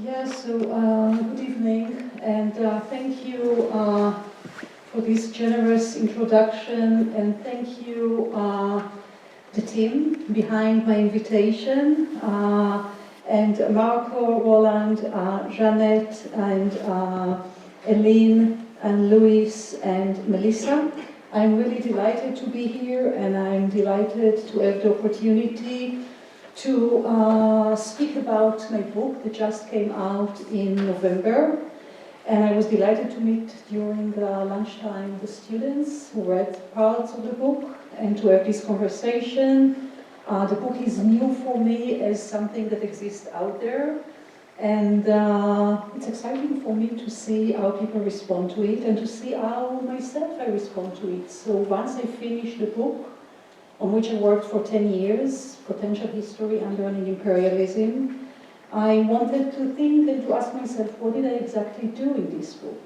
Good evening, and thank you for this generous introduction, and thank you the team behind my invitation, and Marco, Roland, Jeanette, and Eileen, and Luis, and Melissa. I'm really delighted to be here, and I'm delighted to have the opportunity to speak about my book that just came out in November. And I was delighted to meet during lunchtime the students who read parts of the book and to have this conversation. The book is new for me as something that exists out there. And it's exciting for me to see how people respond to it and to see how myself I respond to it. So once I finish the book, on which I worked for 10 years, Potential History, Unlearning, Imperialism, I wanted to think and to ask myself, what did I exactly do in this book?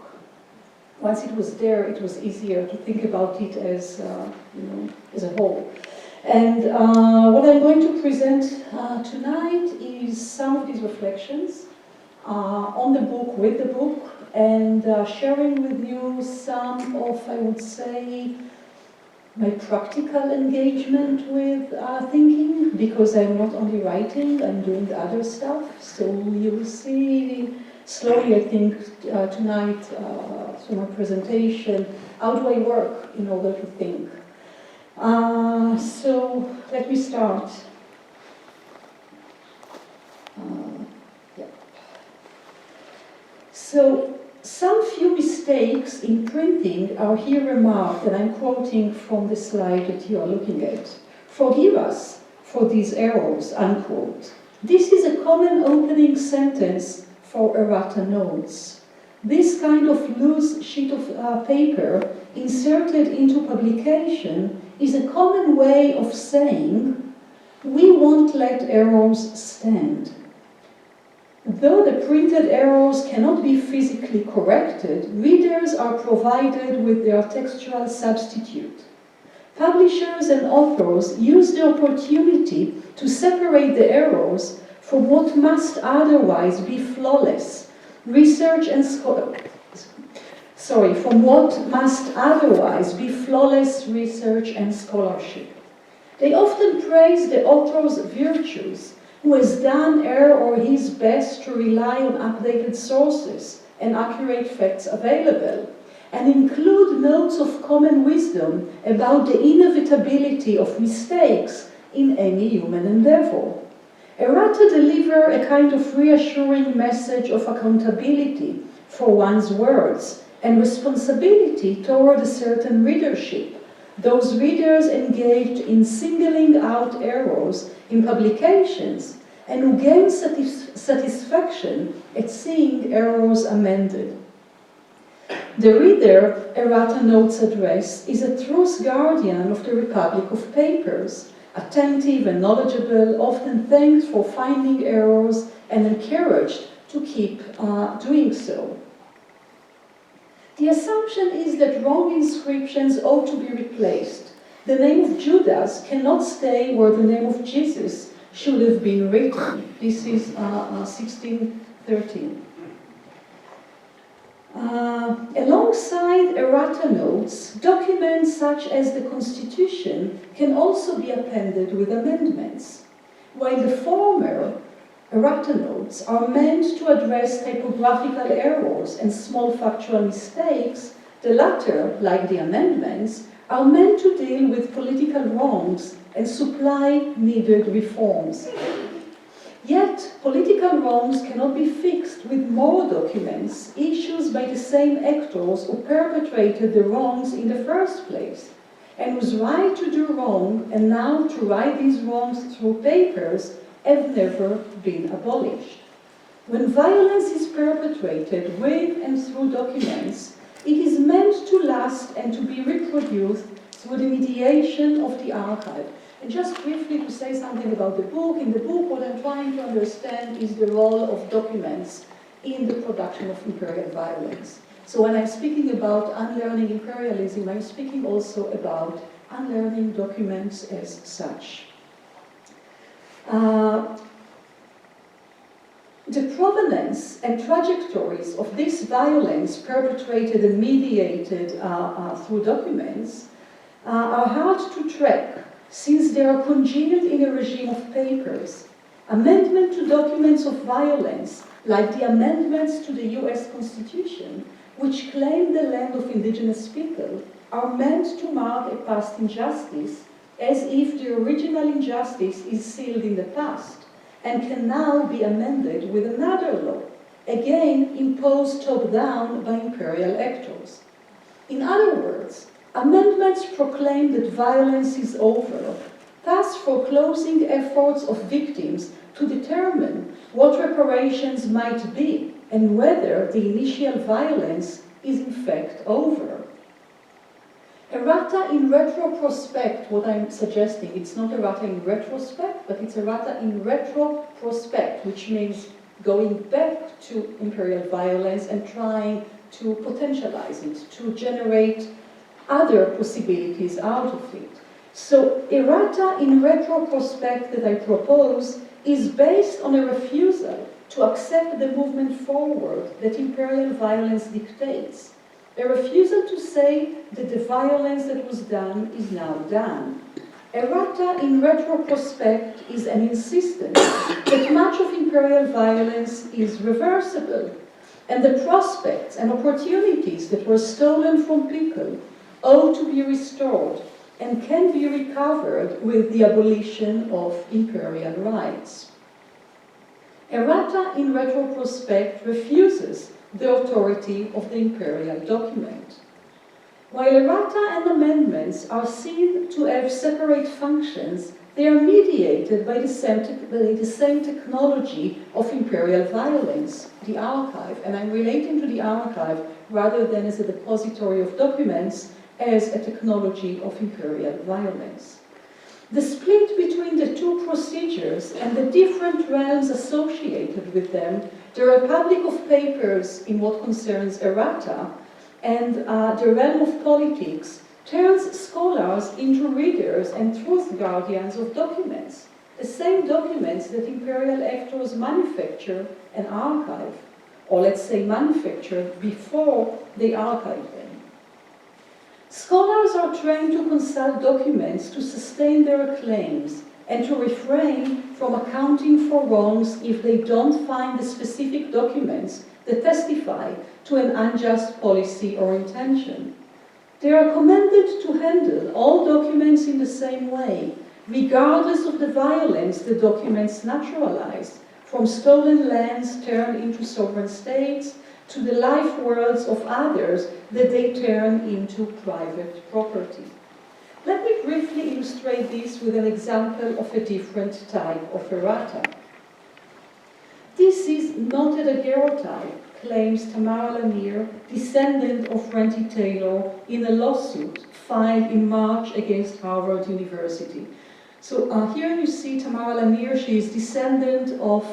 Once it was there, it was easier to think about it as, as a whole. And what I'm going to present tonight is some of these reflections on the book, with the book, and sharing with you some of, I would say, my practical engagement with thinking, because I'm not only writing, I'm doing other stuff. So you will see slowly, I think, tonight, through my presentation, how do I work in order to think. So let me start. So some few mistakes in printing are here remarked, and I'm quoting from the slide that you are looking at. Forgive us for these errors, unquote. This is a common opening sentence for errata notes. This kind of loose sheet of paper inserted into publication is a common way of saying, we won't let errors stand. Though the printed errors cannot be physically corrected, readers are provided with their textual substitute. Publishers and authors use the opportunity to separate the errors from what must otherwise be flawless research and scholarship. They often praise the author's virtues, who has done her or his best to rely on updated sources and accurate facts available, and include notes of common wisdom about the inevitability of mistakes in any human endeavor. Errata deliver a kind of reassuring message of accountability for one's words and responsibility toward a certain readership, those readers engaged in singling out errors in publications and who gain satisfaction at seeing errors amended. The reader Errata Notes address is a truth guardian of the Republic of Papers, attentive and knowledgeable, often thanked for finding errors and encouraged to keep doing so. The assumption is that wrong inscriptions ought to be replaced. The name of Judas cannot stay where the name of Jesus should have been written. This is 1613. Alongside errata notes, documents such as the Constitution can also be appended with amendments. While the former errata notes are meant to address typographical errors and small factual mistakes, the latter, like the amendments, are meant to deal with political wrongs and supply needed reforms. Yet, political wrongs cannot be fixed with more documents issued by the same actors who perpetrated the wrongs in the first place, and whose right to do wrong and now to right these wrongs through papers have never been abolished. When violence is perpetrated with and through documents, it is meant to last and to be reproduced through the mediation of the archive. And just briefly to say something about the book. In the book, what I'm trying to understand is the role of documents in the production of imperial violence. So when I'm speaking about unlearning imperialism, I'm speaking also about unlearning documents as such. The provenance and trajectories of this violence perpetrated and mediated through documents are hard to track since they are congealed in a regime of papers. Amendment to documents of violence, like the amendments to the US Constitution, which claim the land of indigenous people, are meant to mark a past injustice, as if the original injustice is sealed in the past and can now be amended with another law, again imposed top-down by imperial actors. In other words, amendments proclaim that violence is over, thus foreclosing efforts of victims to determine what reparations might be and whether the initial violence is in fact over. Errata in retrospect, what I'm suggesting, it's not errata in retrospect, but it's errata in retrospect, which means going back to imperial violence and trying to potentialize it, to generate other possibilities out of it. So errata in retrospect that I propose is based on a refusal to accept the movement forward that imperial violence dictates. A refusal to say that the violence that was done is now done. Errata in retrospect is an insistence that much of imperial violence is reversible, and the prospects and opportunities that were stolen from people ought to be restored and can be recovered with the abolition of imperial rights. Errata in retrospect refuses the authority of the imperial document. While errata and amendments are seen to have separate functions, they are mediated by the same technology of imperial violence, the archive, and I'm relating to the archive rather than as a depository of documents as a technology of imperial violence. The split between the two procedures and the different realms associated with them, the Republic of Papers in what concerns errata, and the realm of politics, turns scholars into readers and truth guardians of documents, the same documents that imperial actors manufacture and archive, or let's say manufacture before they archive them. Scholars are trained to consult documents to sustain their claims and to refrain from accounting for wrongs if they don't find the specific documents that testify to an unjust policy or intention. They are commanded to handle all documents in the same way, regardless of the violence the documents naturalize, from stolen lands turned into sovereign states to the life worlds of others that they turn into private property. Let me briefly illustrate this with an example of a different type of errata. This is not a daguerreotype, claims Tamara Lanier, descendant of Ranty Taylor, in a lawsuit filed in March against Harvard University. So here you see Tamara Lanier. She is descendant of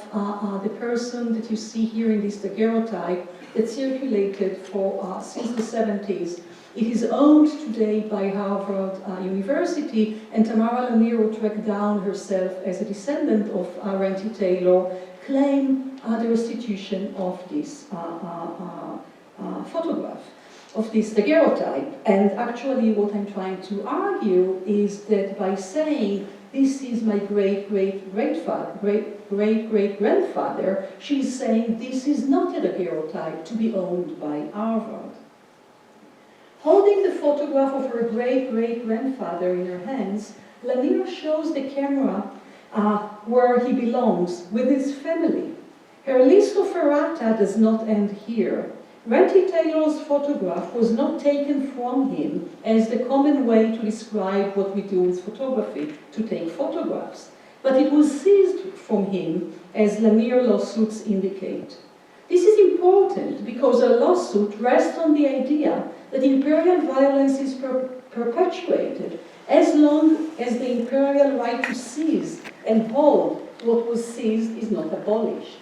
the person that you see here in this daguerreotype that circulated for since the 70s. It is owned today by Harvard University, and Tamara Lanier, who tracked down herself as a descendant of Ranty Taylor, claimed the restitution of this photograph, of this daguerreotype. And actually what I'm trying to argue is that by saying this is my great-great-grandfather, she's saying this is not a daguerreotype to be owned by Harvard. Holding the photograph of her great-great-grandfather in her hands, Lanier shows the camera where he belongs, with his family. Her list of errata does not end here. Ranty Taylor's photograph was not taken from him as the common way to describe what we do with photography, to take photographs, but it was seized from him, as Lanier lawsuits indicate. This is important because a lawsuit rests on the idea that imperial violence is perpetuated as long as the imperial right to seize and hold what was seized is not abolished.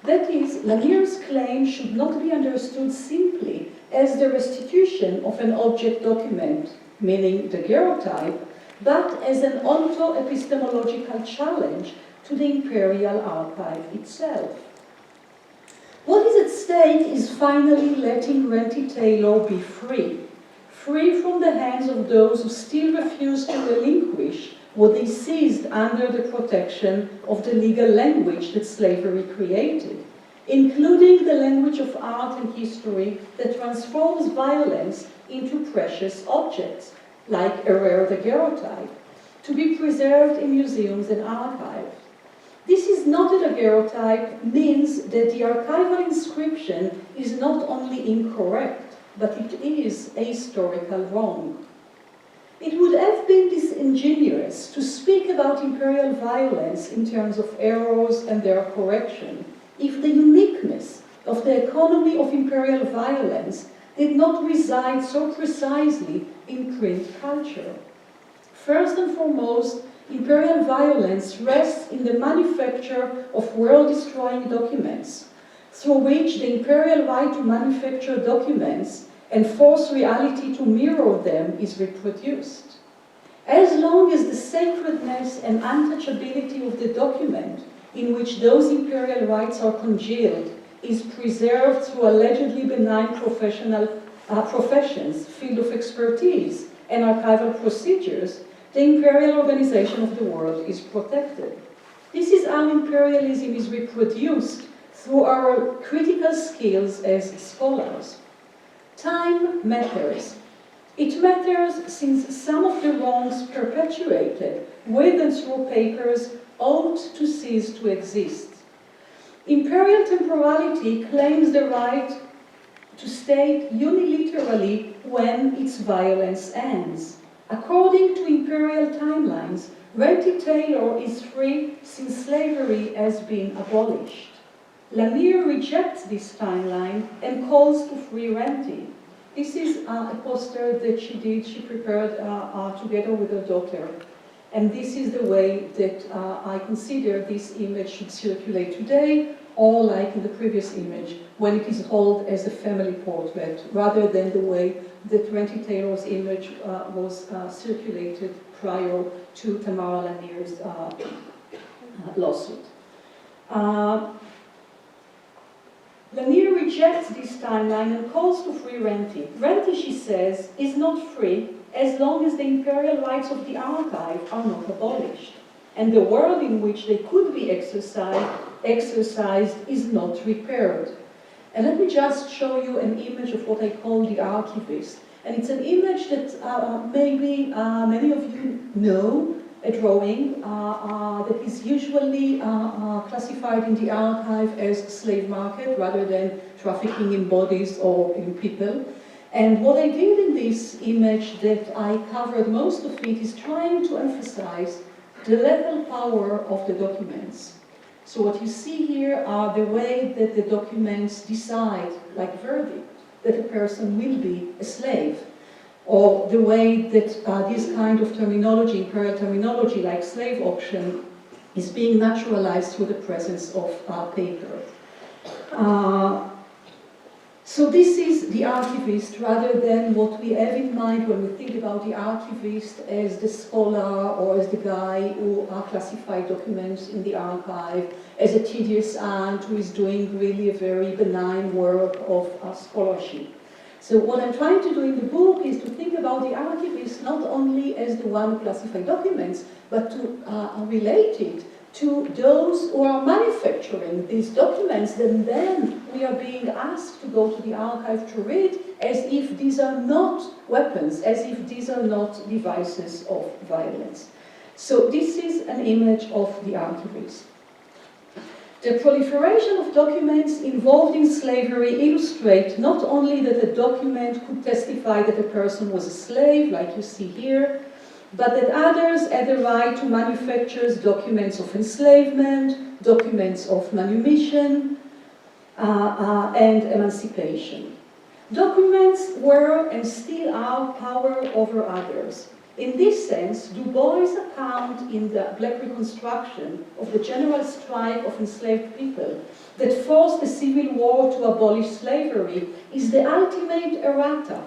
That is, Lanier's claim should not be understood simply as the restitution of an object document, meaning the daguerreotype, but as an onto-epistemological challenge to the imperial archive itself. stake is finally letting Renty Taylor be free. Free from the hands of those who still refuse to relinquish what they seized under the protection of the legal language that slavery created, including the language of art and history that transforms violence into precious objects, like a rare daguerreotype, to be preserved in museums and archives. This is not a daguerreotype means that the archival inscription is not only incorrect, but it is a historical wrong. It would have been disingenuous to speak about imperial violence in terms of errors and their correction if the uniqueness of the economy of imperial violence did not reside so precisely in print culture. First and foremost, imperial violence rests in the manufacture of world-destroying documents, through which the imperial right to manufacture documents and force reality to mirror them is reproduced. As long as the sacredness and untouchability of the document in which those imperial rights are congealed is preserved through allegedly benign professions, field of expertise, and archival procedures, the imperial organization of the world is protected. This is how imperialism is reproduced through our critical skills as scholars. Time matters. It matters since some of the wrongs perpetuated with and through papers ought to cease to exist. Imperial temporality claims the right to state unilaterally when its violence ends. According to imperial timelines, Renty Taylor is free since slavery has been abolished. Lanier rejects this timeline and calls to free Renty. This is a poster that she prepared together with her daughter. And this is the way that I consider this image should circulate today, or like in the previous image, when it is held as a family portrait, rather than the way that Renty Taylor's image was circulated prior to Tamara Lanier's lawsuit. Lanier rejects this timeline and calls to free Renty. Renty, she says, is not free as long as the imperial rights of the archive are not abolished, and the world in which they could be exercised is not repaired. And let me just show you an image of what I call the archivist. And it's an image that maybe many of you know, a drawing that is usually classified in the archive as slave market rather than trafficking in bodies or in people. And what I did in this image that I covered most of it is trying to emphasize the legal power of the documents. So what you see here are the way that the documents decide, like verdict, that a person will be a slave, or the way that this kind of terminology, imperial terminology, like slave auction, is being naturalized through the presence of paper. So this is the archivist, rather than what we have in mind when we think about the archivist as the scholar or as the guy who classifies documents in the archive, as a tedious aunt who is doing really a very benign work of scholarship. So what I'm trying to do in the book is to think about the archivist not only as the one who classifies documents, but to relate it to those who are manufacturing these documents, and then we are being asked to go to the archive to read as if these are not weapons, as if these are not devices of violence. So this is an image of the archivist. The proliferation of documents involved in slavery illustrate not only that a document could testify that a person was a slave, like you see here, but that others had the right to manufacture documents of enslavement, documents of manumission, and emancipation. Documents were and still are power over others. In this sense, Du Bois' account in the Black Reconstruction of the general strike of enslaved people that forced the Civil War to abolish slavery is the ultimate errata,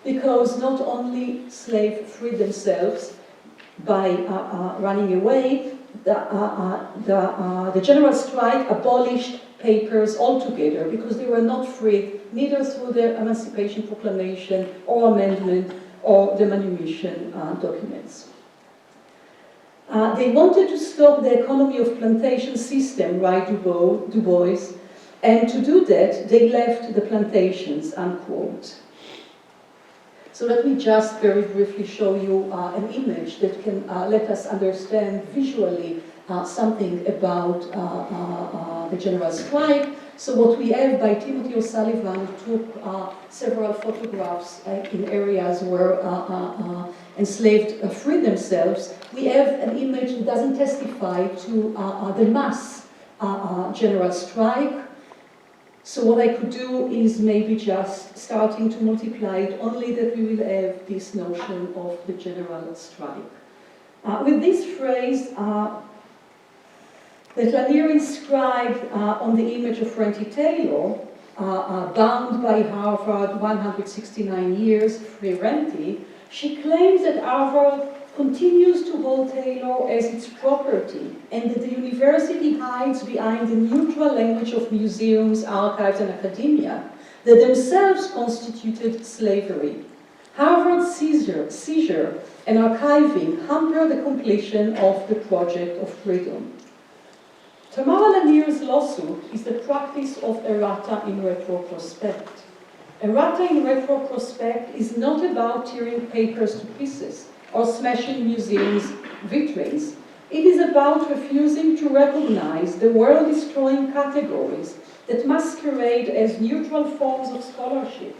because not only slaves freed themselves by running away, the general strike abolished papers altogether because they were not freed neither through the Emancipation Proclamation or amendment or the manumission documents. They wanted to stop the economy of plantation system, right, Du Bois, and to do that, they left the plantations, unquote. So let me just very briefly show you an image that can let us understand visually something about the general strike. So what we have by Timothy O'Sullivan, who took several photographs in areas where enslaved freed themselves, we have an image that doesn't testify to the mass general strike. So what I could do is maybe just starting to multiply it, only that we will have this notion of the general strike. With this phrase that Lanier inscribed on the image of Renty Taylor, bound by Harvard 169 years, free Renty, she claims that Harvard continues to hold Taylor as its property and that the university hides behind the neutral language of museums, archives, and academia that themselves constituted slavery. Harvard's seizure and archiving hamper the completion of the project of freedom. Tamara Lanier's lawsuit is the practice of errata in retrospect. Errata in retrospect is not about tearing papers to pieces or smashing museums' vitrines. It is about refusing to recognize the world-destroying categories that masquerade as neutral forms of scholarship.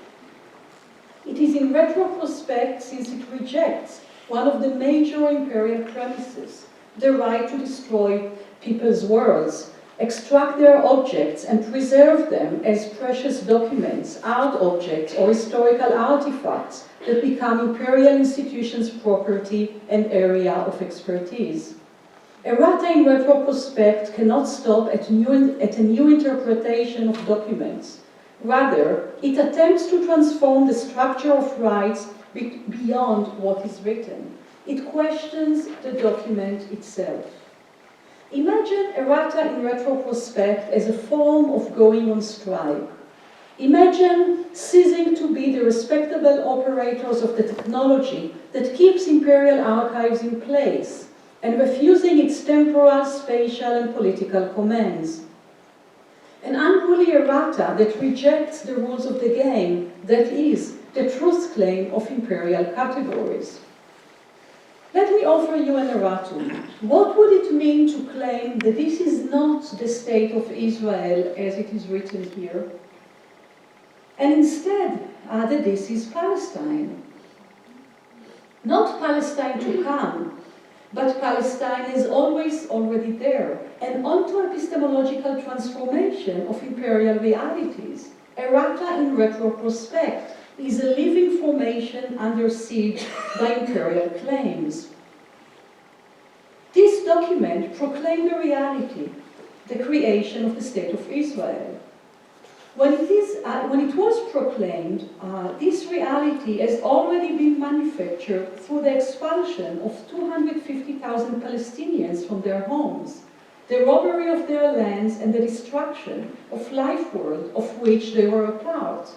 It is in retrospect since it rejects one of the major imperial premises, the right to destroy people's worlds, extract their objects and preserve them as precious documents, art objects, or historical artifacts that become imperial institutions' property and area of expertise. Errata in retrospect cannot stop at a new interpretation of documents. Rather, it attempts to transform the structure of rights beyond what is written. It questions the document itself. Imagine errata in retrospect as a form of going on strike. Imagine ceasing to be the respectable operators of the technology that keeps imperial archives in place and refusing its temporal, spatial, and political commands. An unruly errata that rejects the rules of the game, that is, the truth claim of imperial categories. Let me offer you an erratum. What would it mean to claim that this is not the state of Israel as it is written here, and instead that this is Palestine? Not Palestine to come, but Palestine is always already there, and onto epistemological transformation of imperial realities. Errata in retrospect is a living formation under siege by imperial claims. This document proclaimed the reality, the creation of the State of Israel. When it was proclaimed, this reality has already been manufactured through the expulsion of 250,000 Palestinians from their homes, the robbery of their lands, and the destruction of life world of which they were a part.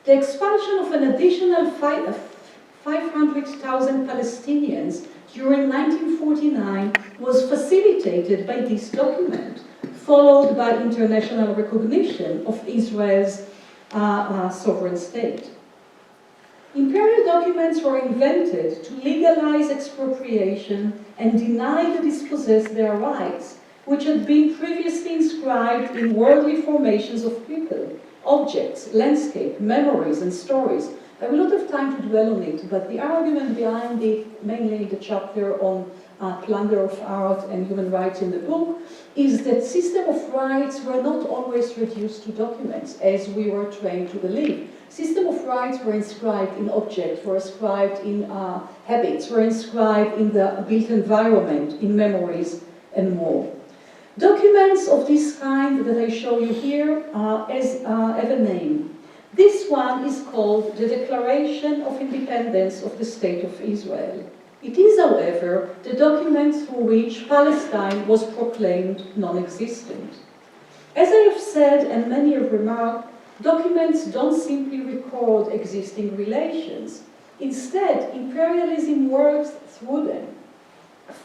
The expulsion of an additional 500,000 Palestinians during 1949 was facilitated by this document, followed by international recognition of Israel's sovereign state. Imperial documents were invented to legalize expropriation and deny the dispossessed their rights, which had been previously inscribed in worldly formations of people, objects, landscape, memories, and stories. I will not have time to dwell on it, but the argument behind it, mainly in the chapter on plunder of art and human rights in the book, is that system of rights were not always reduced to documents, as we were trained to believe. System of rights were inscribed in objects, were inscribed in habits, were inscribed in the built environment, in memories, and more. Documents of this kind that I show you here have a name. This one is called the Declaration of Independence of the State of Israel. It is, however, the document through which Palestine was proclaimed non-existent. As I have said, and many have remarked, documents don't simply record existing relations. Instead, imperialism works through them.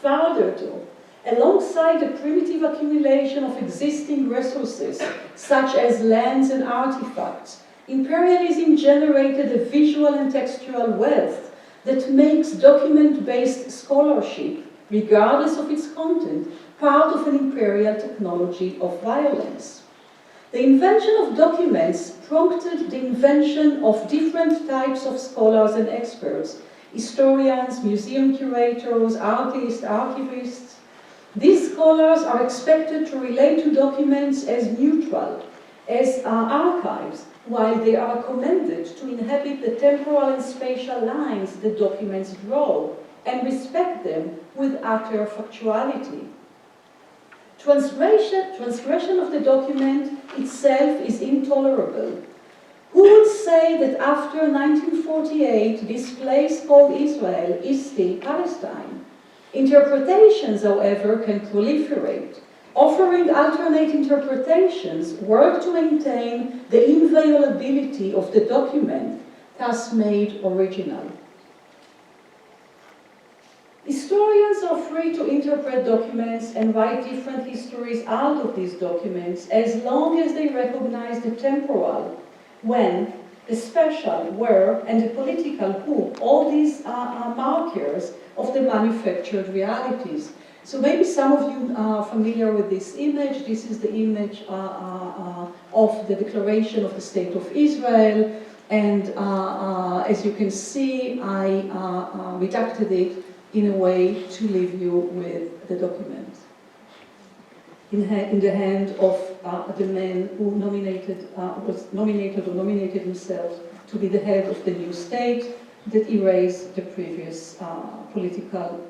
Further to, alongside the primitive accumulation of existing resources, such as lands and artifacts, imperialism generated a visual and textual wealth that makes document-based scholarship, regardless of its content, part of an imperial technology of violence. The invention of documents prompted the invention of different types of scholars and experts, historians, museum curators, artists, archivists. These scholars are expected to relate to documents as neutral, as archives, while they are commended to inhabit the temporal and spatial lines that documents draw and respect them with utter factuality. Transgression of the document itself is intolerable. Who would say that after 1948 this place called Israel is still Palestine? Interpretations, however, can proliferate. Offering alternate interpretations work to maintain the inviolability of the document, thus made original. Historians are free to interpret documents and write different histories out of these documents as long as they recognize the temporal, when, the spatial, where, and the political, who. All these are markers of the manufactured realities. So maybe some of you are familiar with this image. This is the image of the Declaration of the State of Israel. And as you can see, I redacted it in a way to leave you with the document in the hand of the man who was nominated himself to be the head of the new state that erased the previous political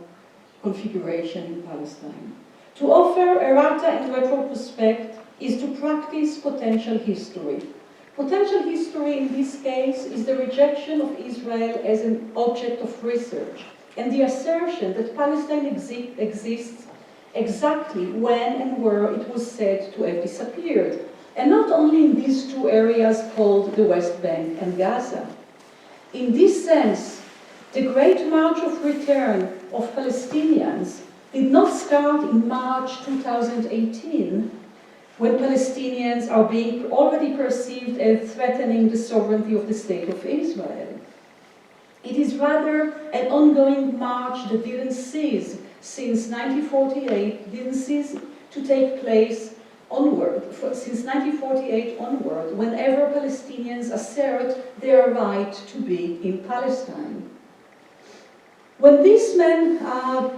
configuration in Palestine. To offer errata and retrospect is to practice potential history. Potential history in this case is the rejection of Israel as an object of research and the assertion that Palestine exists exactly when and where it was said to have disappeared, and not only in these two areas called the West Bank and Gaza. In this sense, the Great March of Return of Palestinians did not start in March 2018, when Palestinians are being already perceived as threatening the sovereignty of the State of Israel. It is rather an ongoing march that didn't cease since 1948, didn't cease to take place onward, since 1948 onward, whenever Palestinians assert their right to be in Palestine. When these men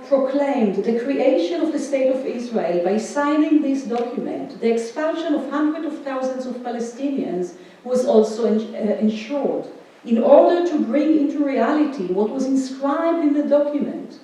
proclaimed the creation of the State of Israel by signing this document, the expulsion of hundreds of thousands of Palestinians was also ensured, in order to bring into reality what was inscribed in the document.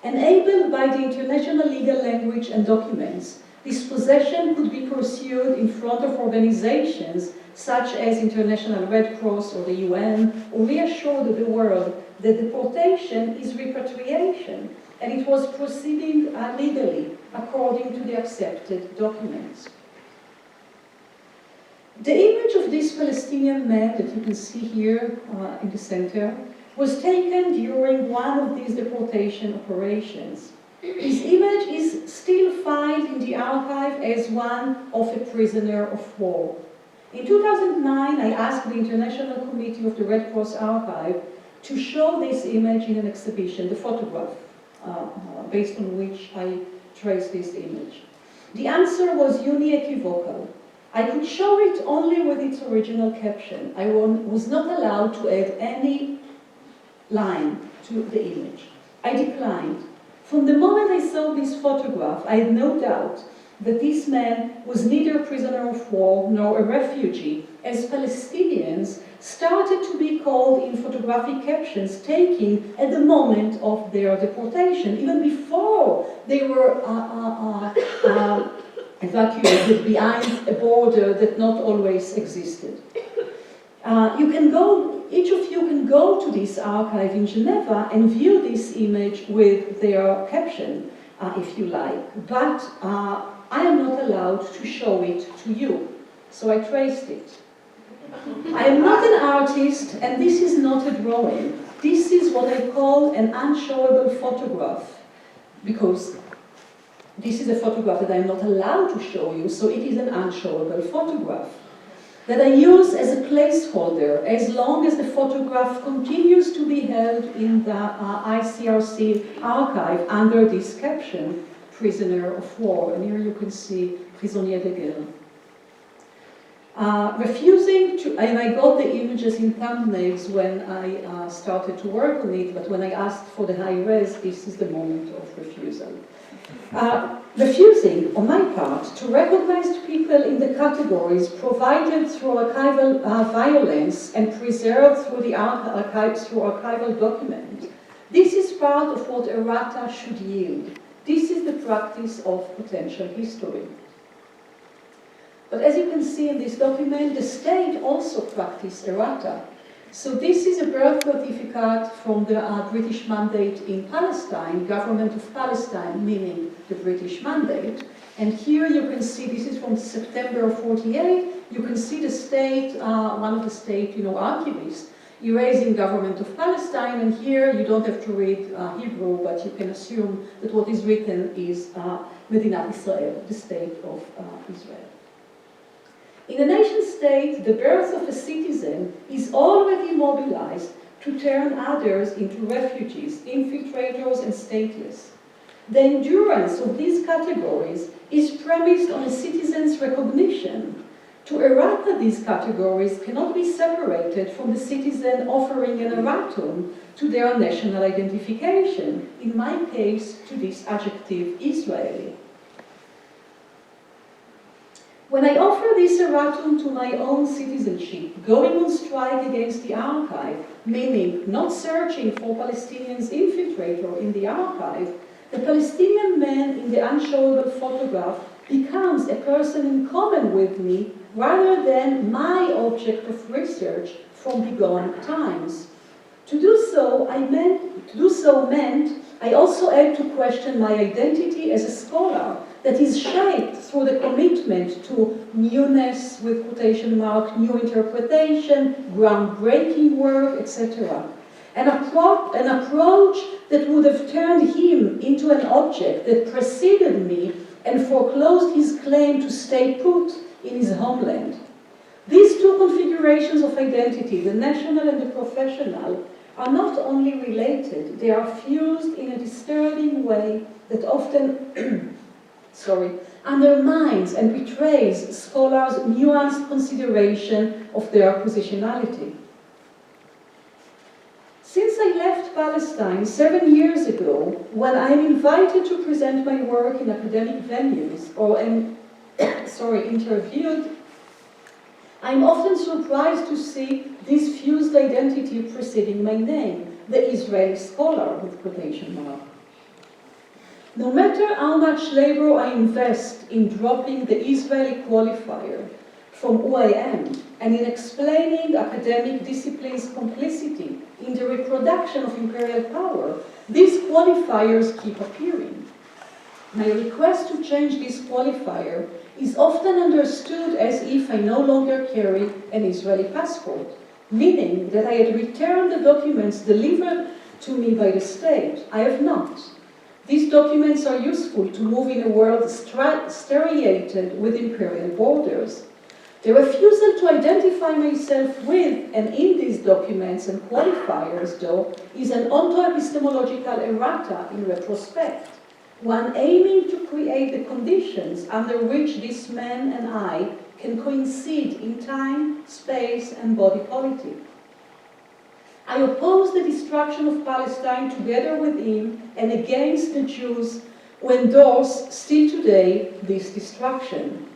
Enabled by the international legal language and documents, this possession could be pursued in front of organizations such as International Red Cross or the UN, or reassure the world that deportation is repatriation, and it was proceeding legally according to the accepted documents. The image of this Palestinian man that you can see here in the center was taken during one of these deportation operations. His image is still filed in the archive as one of a prisoner of war. In 2009, I asked the International Committee of the Red Cross Archive to show this image in an exhibition, the photograph, based on which I traced this image. The answer was unequivocal. I could show it only with its original caption. I was not allowed to add any line to the image. I declined. From the moment I saw this photograph, I had no doubt that this man was neither a prisoner of war nor a refugee, as Palestinians started to be called in photographic captions taken at the moment of their deportation, even before they were evacuated behind a border that not always existed. Each of you can go to this archive in Geneva and view this image with their caption, if you like. But I am not allowed to show it to you. So I traced it. I am not an artist, and this is not a drawing. This is what I call an unshowable photograph, because this is a photograph that I am not allowed to show you, so it is an unshowable photograph that I use as a placeholder as long as the photograph continues to be held in the ICRC archive under this caption, prisoner of war. And here you can see prisonnier de guerre. Refusing to, and I got the images in thumbnails when I started to work on it, but when I asked for the high res, this is the moment of refusal. Refusing, on my part, to recognize people in the categories provided through archival violence and preserved through the archives through archival document. This is part of what Errata should yield. This is the practice of potential history. But as you can see in this document, the state also practiced Errata. So this is a birth certificate from the British mandate in Palestine, government of Palestine, meaning the British mandate. And here you can see, this is from September of 48, you can see the state, one of the state, archivists, erasing government of Palestine, and here you don't have to read Hebrew, but you can assume that what is written is Medinat Israel, the state of Israel. In a nation-state, the birth of a citizen is already mobilized to turn others into refugees, infiltrators, and stateless. The endurance of these categories is premised on a citizen's recognition. To errata these categories cannot be separated from the citizen offering an erratum to their national identification, in my case, to this adjective Israeli. When I offer this erratum to my own citizenship, going on strike against the archive, meaning not searching for Palestinians infiltrator in the archive, the Palestinian man in the unshowable photograph becomes a person in common with me rather than my object of research from bygone times. To do so meant I also had to question my identity as a scholar that is shaped through the commitment to newness, with quotation mark, new interpretation, groundbreaking work, etc. An approach that would have turned him into an object that preceded me and foreclosed his claim to stay put in his homeland. These two configurations of identity, the national and the professional, are not only related, they are fused in a disturbing way that often undermines and betrays scholars' nuanced consideration of their positionality. Since I left Palestine 7 years ago, when I'm invited to present my work in academic venues or am interviewed, I'm often surprised to see this fused identity preceding my name, the Israeli scholar, with quotation mark. No matter how much labor I invest in dropping the Israeli qualifier from who I am and in explaining academic discipline's complicity in the reproduction of imperial power, these qualifiers keep appearing. My request to change this qualifier is often understood as if I no longer carry an Israeli passport, meaning that I had returned the documents delivered to me by the state. I have not. These documents are useful to move in a world striated with imperial borders. The refusal to identify myself with and in these documents and qualifiers, though, is an onto-epistemological errata in retrospect, one aiming to create the conditions under which this man and I can coincide in time, space, and body politic. I oppose the destruction of Palestine together with him and against the Jews who endorse, still today, this destruction.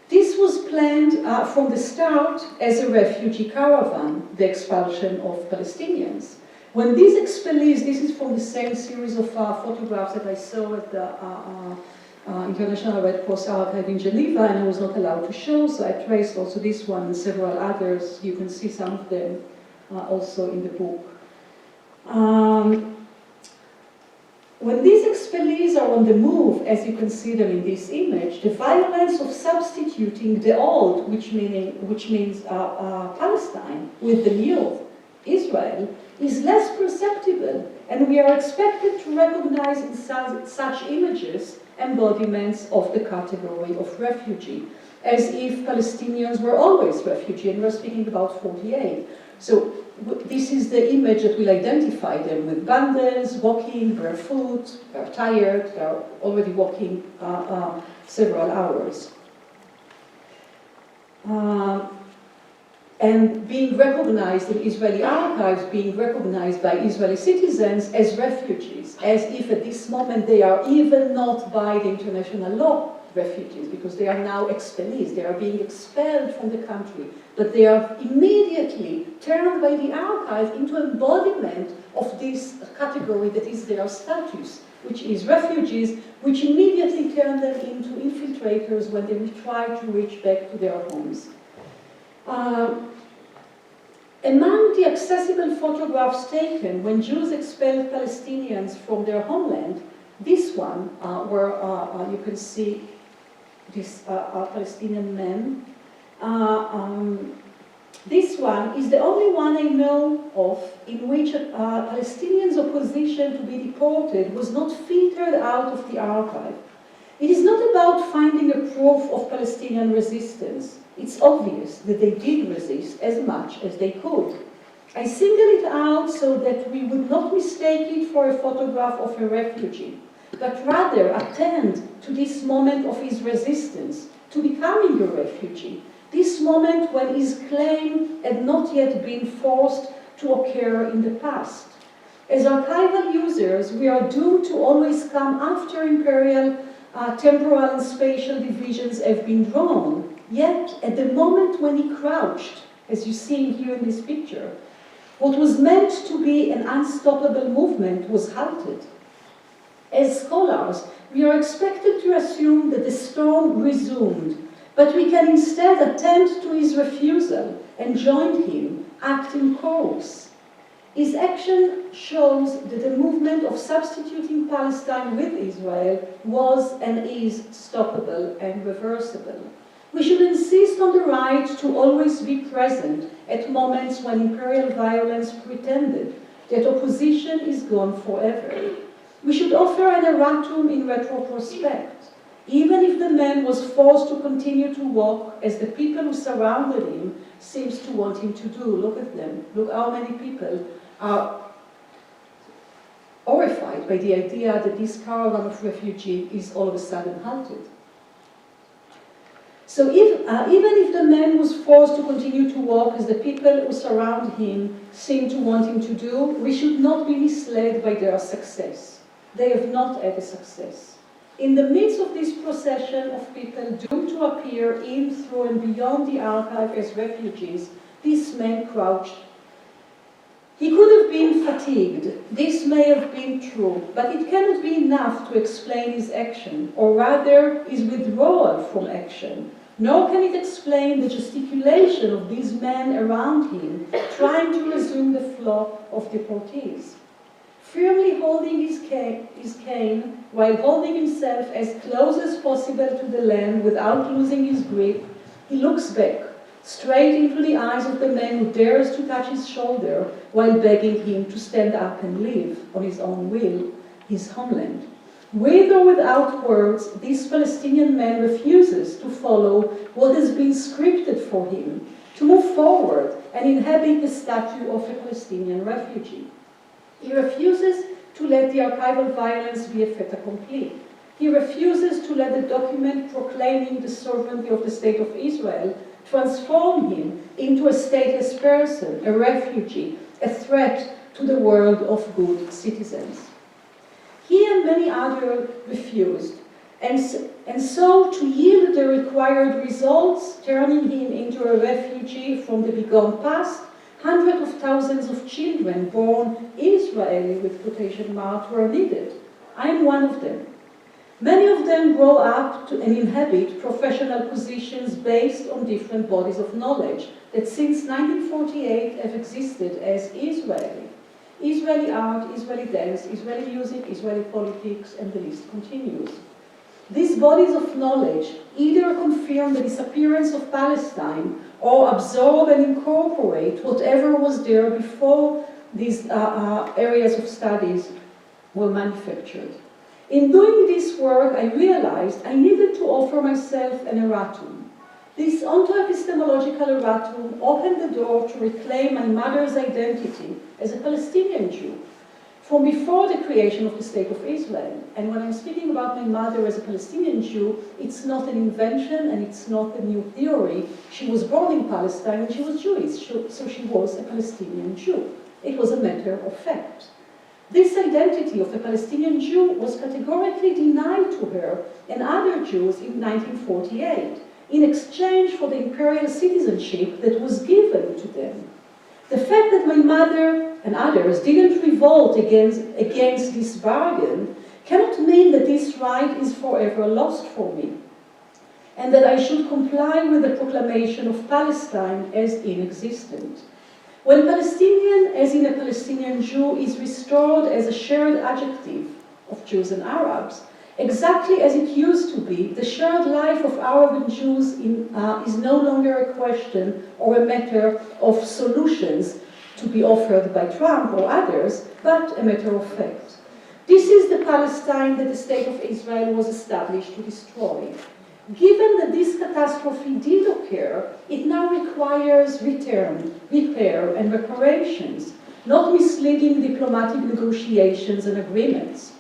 This was planned from the start as a refugee caravan, the expulsion of Palestinians. When these expellees, this is from the same series of photographs that I saw at the International Red Cross Archive in Geneva, and I was not allowed to show, so I traced also this one and several others. You can see some of them When these expellees are on the move, as you can see them in this image, the violence of substituting the old, which means Palestine, with the new, Israel, is less perceptible, and we are expected to recognize in such images embodiments of the category of refugee, as if Palestinians were always refugee, and we're speaking about 48. So this is the image that will identify them with bundles, walking, barefoot, they're tired, they're already walking several hours. And being recognized in Israeli archives, being recognized by Israeli citizens as refugees, as if at this moment they are even not by the international law refugees, because they are now expellees, they are being expelled from the country, but they are immediately turned by the archive into embodiment of this category that is their status, which is refugees, which immediately turn them into infiltrators when they try to reach back to their homes. Among the accessible photographs taken when Jews expelled Palestinians from their homeland, this one, where you can see this Palestinian man, this one is the only one I know of in which Palestinians' opposition to be deported was not filtered out of the archive. It is not about finding a proof of Palestinian resistance. It's obvious that they did resist as much as they could. I single it out so that we would not mistake it for a photograph of a refugee, but rather attend to this moment of his resistance to becoming a refugee, this moment when his claim had not yet been forced to occur in the past. As archival users, we are doomed to always come after imperial temporal and spatial divisions have been drawn. Yet, at the moment when he crouched, as you see here in this picture, what was meant to be an unstoppable movement was halted. As scholars, we are expected to assume that the storm resumed, but we can instead attend to his refusal and join him, acting chorus. His action shows that the movement of substituting Palestine with Israel was and is stoppable and reversible. We should insist on the right to always be present at moments when imperial violence pretended that opposition is gone forever. We should offer an erratum in retrospect, even if the man was forced to continue to walk as the people who surrounded him seems to want him to do. Look at them. Look how many people are horrified by the idea that this caravan of refugees is all of a sudden halted. So even if the man was forced to continue to walk as the people who surround him seem to want him to do, we should not be misled by their success. They have not had a success. In the midst of this procession of people doomed to appear in, through, and beyond the archive as refugees, this man crouched. He could have been fatigued. This may have been true, but it cannot be enough to explain his action, or rather his withdrawal from action. Nor can it explain the gesticulation of these men around him, trying to resume the flow of deportees. Firmly holding his cane, while holding himself as close as possible to the land without losing his grip, he looks back, straight into the eyes of the man who dares to touch his shoulder while begging him to stand up and live on his own will, his homeland. With or without words, this Palestinian man refuses to follow what has been scripted for him, to move forward and inhabit the status of a Palestinian refugee. He refuses to let the archival violence be a fait accompli. He refuses to let the document proclaiming the sovereignty of the State of Israel transform him into a stateless person, a refugee, a threat to the world of good citizens. He and many others refused, and so to yield the required results, turning him into a refugee from the begone past, hundreds of thousands of children born Israeli with quotation marks were needed. I am one of them. Many of them grow up to and inhabit professional positions based on different bodies of knowledge that since 1948 have existed as Israeli. Israeli art, Israeli dance, Israeli music, Israeli politics, and the list continues. These bodies of knowledge either confirm the disappearance of Palestine or absorb and incorporate whatever was there before these areas of studies were manufactured. In doing this work, I realized I needed to offer myself an erratum. This onto-epistemological erratum opened the door to reclaim my mother's identity as a Palestinian Jew from before the creation of the State of Israel. And when I'm speaking about my mother as a Palestinian Jew, it's not an invention and it's not a new theory. She was born in Palestine and she was Jewish, so she was a Palestinian Jew. It was a matter of fact. This identity of a Palestinian Jew was categorically denied to her and other Jews in 1948 in exchange for the imperial citizenship that was given to them. The fact that my mother and others didn't revolt against this bargain cannot mean that this right is forever lost for me, and that I should comply with the proclamation of Palestine as inexistent. When Palestinian, as in a Palestinian Jew, is restored as a shared adjective of Jews and Arabs, exactly as it used to be, the shared life of Arab and Jews is no longer a question or a matter of solutions to be offered by Trump or others, but a matter of fact. This is the Palestine that the State of Israel was established to destroy. Given that this catastrophe did occur, it now requires return, repair, and reparations, not misleading diplomatic negotiations and agreements.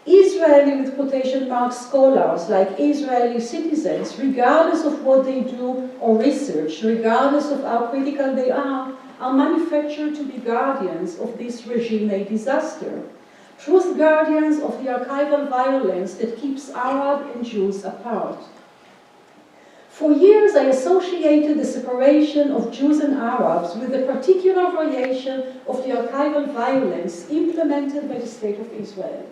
Israeli, with quotation marks, scholars, like Israeli citizens, regardless of what they do or research, regardless of how critical they are manufactured to be guardians of this regime-made disaster. Truth guardians of the archival violence that keeps Arab and Jews apart. For years, I associated the separation of Jews and Arabs with a particular variation of the archival violence implemented by the State of Israel.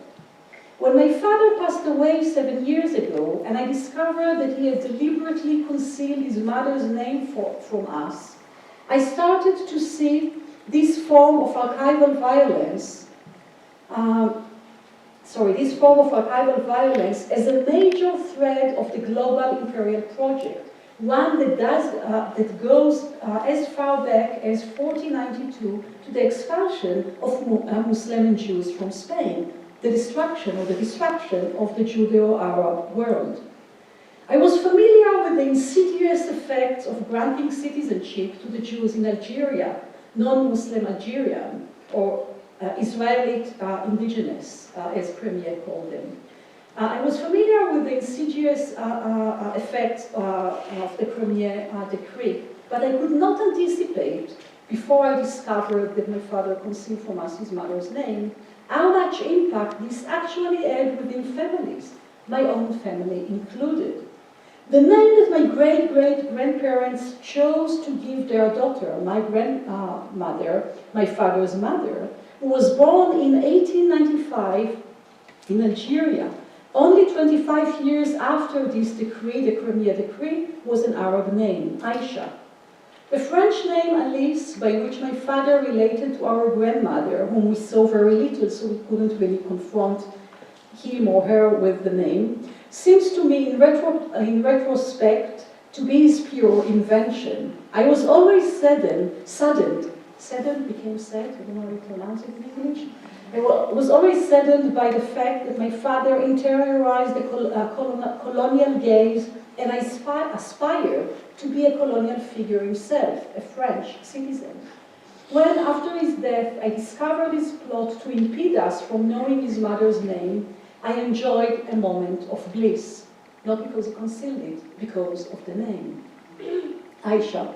When my father passed away 7 years ago, and I discovered that he had deliberately concealed his mother's name from us, I started to see this form of archival violence as a major thread of the global imperial project, one that goes as far back as 1492 to the expulsion of Muslim and Jews from Spain, the destruction of the Judeo-Arab world. I was familiar with the insidious effects of granting citizenship to the Jews in Algeria, non-Muslim Algeria, or Israelite indigenous, as Premier called them. I was familiar with the insidious effects of the Premier decree, but I could not anticipate, before I discovered that my father concealed from us his mother's name, how much impact this actually had within families, my own family included. The name that my great-great-grandparents chose to give their daughter, my grandmother, my father's mother, who was born in 1895 in Algeria, only 25 years after this decree, the Premier decree, was an Arab name, Aïsha. The French name Alice, by which my father related to our grandmother, whom we saw very little, so we couldn't really confront him or her with the name, seems to me in retrospect to be his pure invention. I was always saddened became sad, I don't know how to pronounce it in English. I was always saddened by the fact that my father interiorized the colonial gaze and I aspired to be a colonial figure himself, a French citizen. When, after his death, I discovered his plot to impede us from knowing his mother's name, I enjoyed a moment of bliss, not because he concealed it, because of the name. Aïsha.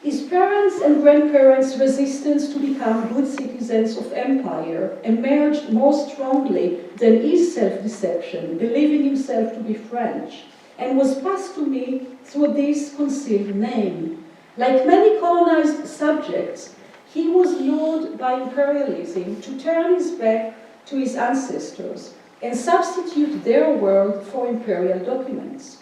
His parents' and grandparents' resistance to become good citizens of empire emerged more strongly than his self-deception, believing himself to be French, and was passed to me through this concealed name. Like many colonized subjects, he was lured by imperialism to turn his back to his ancestors and substitute their world for imperial documents.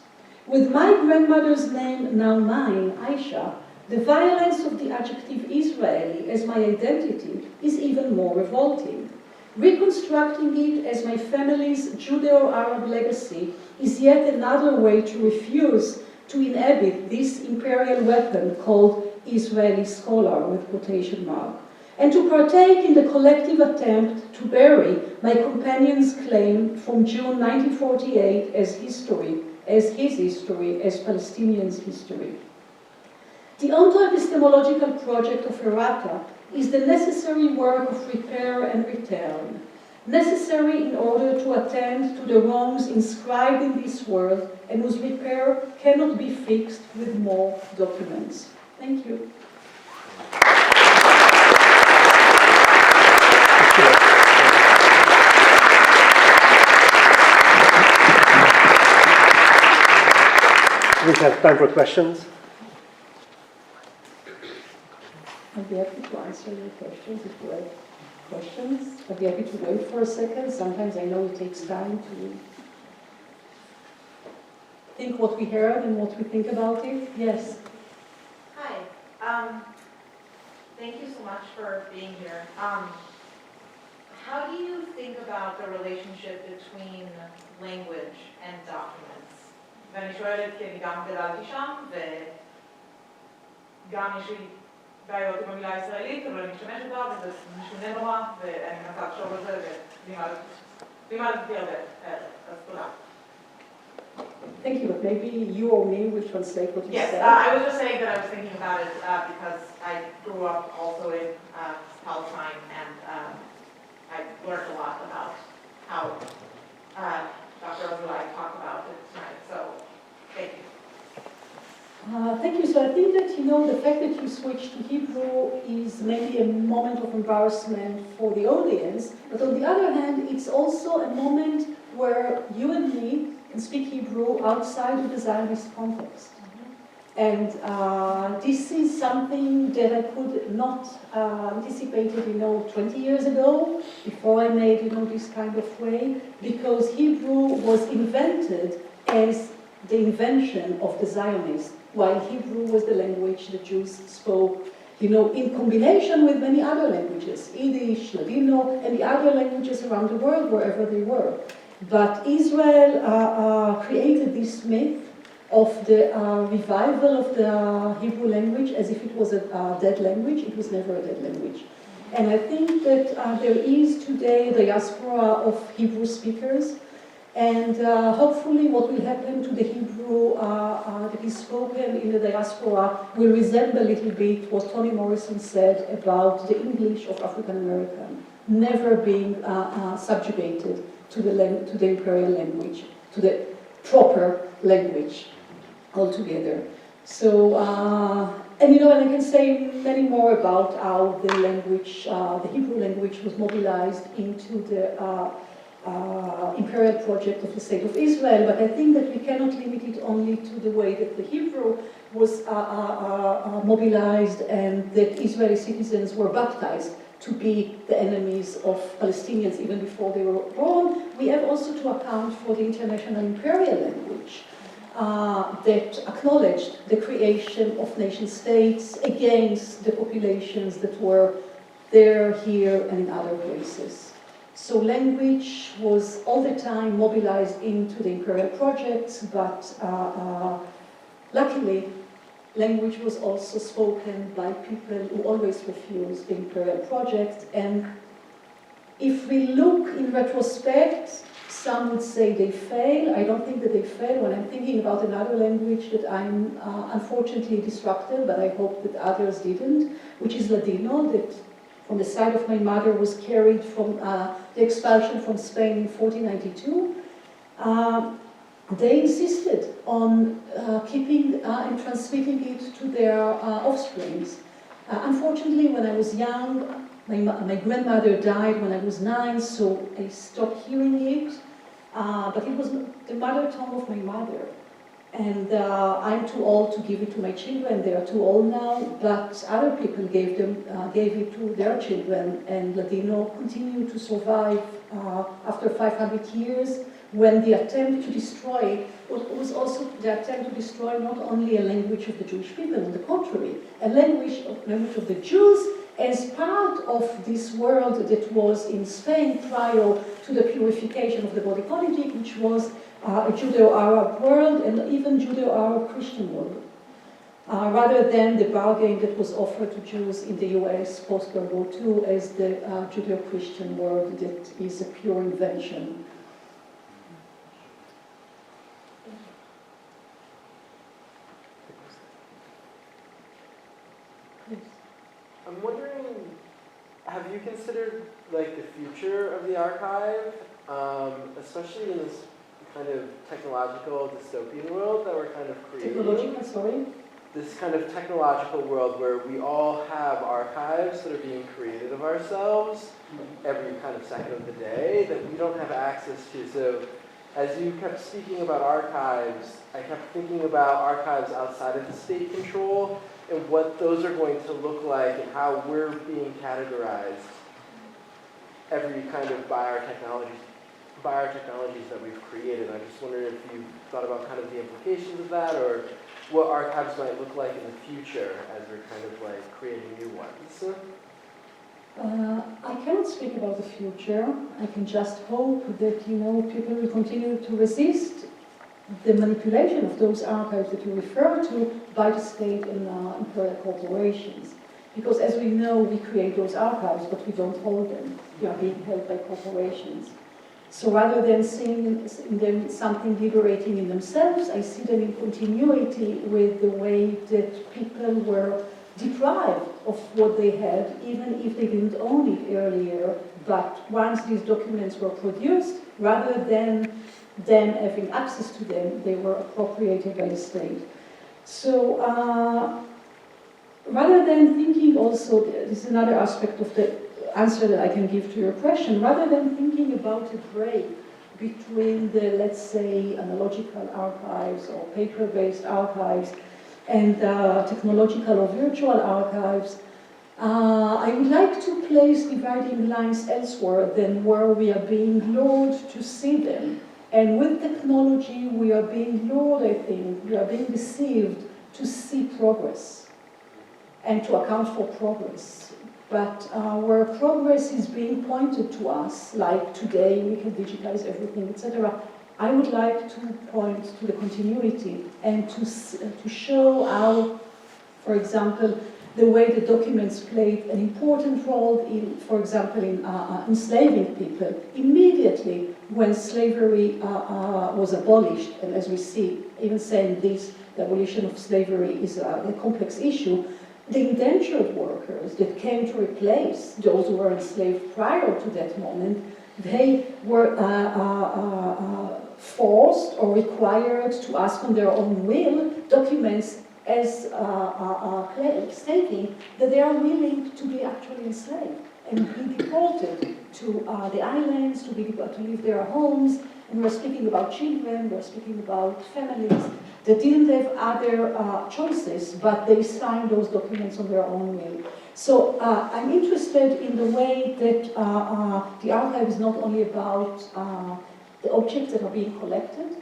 With my grandmother's name now mine, Aïsha, The violence of the adjective Israeli as my identity is even more revolting. Reconstructing it as my family's Judeo-Arab legacy is yet another way to refuse to inhabit this imperial weapon called Israeli scholar with quotation mark, and to partake in the collective attempt to bury my companion's claim from June 1948 as his history, as Palestinians' history. The onto-epistemological project of Errata is the necessary work of repair and return, necessary in order to attend to the wrongs inscribed in this world and whose repair cannot be fixed with more documents. Thank you. We have time for questions. I'd be happy to answer your questions if you have questions. I'd be happy to wait for a second. Sometimes I know it takes time to think what we heard and what we think about it. Yes. Hi. Thank you so much for being here. How do you think about the relationship between language and documents? ואני שואלת כי אני גם גדלתי שם, וגם יש לי בעיות עם המילה הישראלית, אבל אני משתמשת בה, וזה משונה נורא, ואני מנסה לחשוב על זה, ולימדתי הרבה. אז תודה. Thank you, but maybe you or me will translate what you said. Yes, I was just saying that I was thinking about it because I grew up also in Palestine, and I learned a lot about how Dr. Azoulay talked about it tonight, so thank you. Thank you. So I think that, the fact that you switched to Hebrew is maybe a moment of embarrassment for the audience, but on the other hand, it's also a moment where you and me can speak Hebrew outside of the Zionist context. And this is something that I could not anticipate, 20 years ago, before I made, this kind of way, because Hebrew was invented as the invention of the Zionists, while Hebrew was the language the Jews spoke, in combination with many other languages, Yiddish, Ladino, and the other languages around the world, wherever they were. But Israel created this myth of the revival of the Hebrew language as if it was a dead language. It was never a dead language. And I think that there is today a diaspora of Hebrew speakers, and hopefully what will happen to the Hebrew that is spoken in the diaspora will resemble a little bit what Toni Morrison said about the English of African American, never being subjugated to the imperial language, to the proper language altogether. So, and I can say many more about how the language, the Hebrew language was mobilized into the imperial project of the State of Israel, but I think that we cannot limit it only to the way that the Hebrew was mobilized and that Israeli citizens were baptized to be the enemies of Palestinians even before they were born. We have also to account for the international imperial language that acknowledged the creation of nation states against the populations that were there, here, and in other places. So language was all the time mobilized into the imperial projects, but luckily, language was also spoken by people who always refused the imperial project. And if we look in retrospect, some would say they fail. I don't think that they fail. When I'm thinking about another language that I'm unfortunately disrupted, but I hope that others didn't, which is Ladino, that on the side of my mother was carried from the expulsion from Spain in 1492. They insisted on keeping and transmitting it to their offsprings. Unfortunately, when I was young, my grandmother died when I was 9, so I stopped hearing it. But it was the mother tongue of my mother. And I'm too old to give it to my children. They are too old now, but other people gave it to their children, and Ladino continued to survive after 500 years when the attempt to destroy was also the attempt to destroy not only a language of the Jewish people, on the contrary, a language of the Jews as part of this world that was in Spain prior to the purification of the body politic, which was a Judeo-Arab world and even Judeo-Arab Christian world, rather than the bargain that was offered to Jews in the US post-World War II as the Judeo-Christian world that is a pure invention. I'm wondering, have you considered like the future of the archive, especially in this kind of technological dystopian world that we're kind of creating? Technological, sorry? This kind of technological world where we all have archives that are being created of ourselves every kind of second of the day that we don't have access to. So as you kept speaking about archives, I kept thinking about archives outside of the state control and what those are going to look like and how we're being categorized every kind of by our technologies that we've created. I just wondered if you thought about kind of the implications of that or what archives might look like in the future as we're kind of like creating new ones. I cannot speak about the future. I can just hope that, people will continue to resist the manipulation of those archives that you refer to by the state and imperial corporations. Because as we know, we create those archives, but we don't hold them. They are being held by corporations. So rather than seeing in them something liberating in themselves, I see them in continuity with the way that people were deprived of what they had, even if they didn't own it earlier. But once these documents were produced, rather than them having access to them, they were appropriated by the state. So rather than thinking also, this is another aspect of the answer that I can give to your question, rather than thinking about a break between the, let's say, analogical archives or paper-based archives and technological or virtual archives, I would like to place dividing lines elsewhere than where we are being lured to see them. And with technology, we are being lured, I think, we are being deceived to see progress and to account for progress. But where progress is being pointed to us, like today we can digitize everything, etc., I would like to point to the continuity and to show how, for example, the way the documents played an important role in, for example, in enslaving people. Immediately when slavery was abolished, and as we see, even saying this, the abolition of slavery is a complex issue, the indentured workers that came to replace those who were enslaved prior to that moment, they were forced or required to ask on their own will documents as stating that they are willing to be actually enslaved and be deported to the islands, to leave their homes. And we're speaking about children, we're speaking about families that didn't have other choices, but they signed those documents on their own will. So I'm interested in the way that the archive is not only about the objects that are being collected,